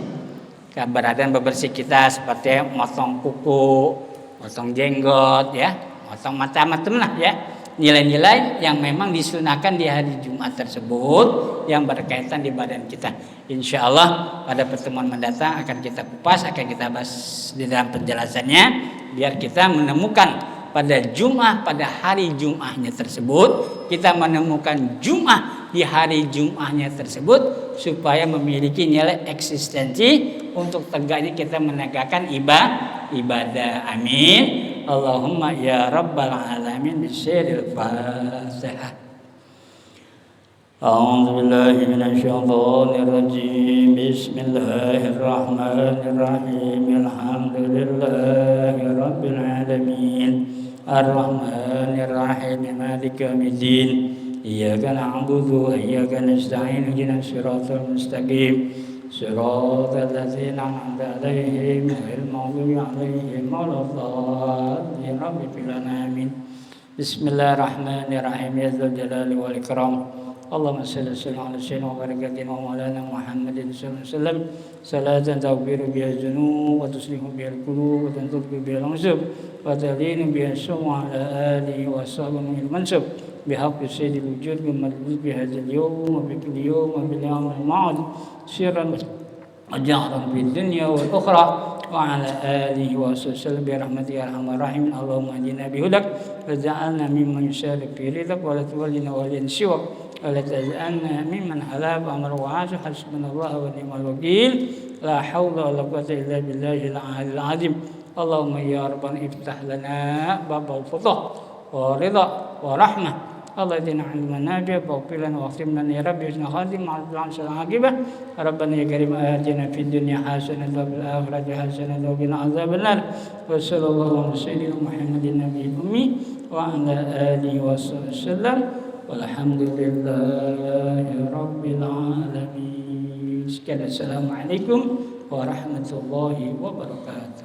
kita, seperti motong kuku, motong jenggot, ya, motong macam-macam lah, ya. Nilai-nilai yang memang disunahkan di hari Jumat tersebut yang berkaitan di badan kita. Insya Allah pada pertemuan mendatang akan kita kupas, akan kita bahas di dalam penjelasannya, biar kita menemukan pada Jumat, pada hari Jumatnya tersebut, kita menemukan Jumat di hari Jumatnya tersebut, supaya memiliki nilai eksistensi untuk tegaknya kita menegakkan ibadah. Amin. Allahumma ya rabbal alamin. Bismillahirrahmanirrahim. A'udzu billahi minasyaitonir rajim. Bismillahirrahmanirrahim. Alhamdulillahi rabbil alamin. Ar-Rahmanir Rahim. Maliki yaumiddin. Iyyaka na'budu wa iyyaka nasta'in. Ihdinas siratal mustaqim. صراط الذين أنعمت عليهم غير المغضوب عليهم ولا الضالين آمين. بسم الله الرحمن الرحيم. يا ذا الجلال والإكرام. اللهم صل وسلم على سيدنا وبركاته ومولانا محمد صلى الله عليه وسلم صلاة تغفر بها الذنوب وتصلح بها القلوب وتنطق بها العنصب وتلين بها السوء على آله وصحبه المنصب بحق سيد الوجود بمجلس بهذا اليوم وبكل يوم وباليوم الموعود سرا وجهرا في الدنيا والأخرى وعلى آله وسلم برحمتك يا أرحم الراحمين. اللهم اهدنا بهداك وجعلنا ممن يشارك في رضاك ولا تولنا وليا سواك. ولا تجعلنا ممن حلف أمر وعاش حسبنا الله ونعم الوكيل لا حول ولا قوة إلا بالله العلي العظيم اللهم يا ربنا افتح لنا باب الفتح ورضا ورحمة الله يدينا علم النافع واغفر لنا واختم لنا يا رب حسن خاتم مع العمل العاقبة ربنا يا كريم آتنا في الدنيا حسنة وفي الآخرة حسنة وقنا عذاب النار وصلى الله على سيدنا محمد النبي الأمي وعلى آله وصحبه وسلم والحمد لله رب العالمين. Assalamualaikum warahmatullahi wabarakatuh.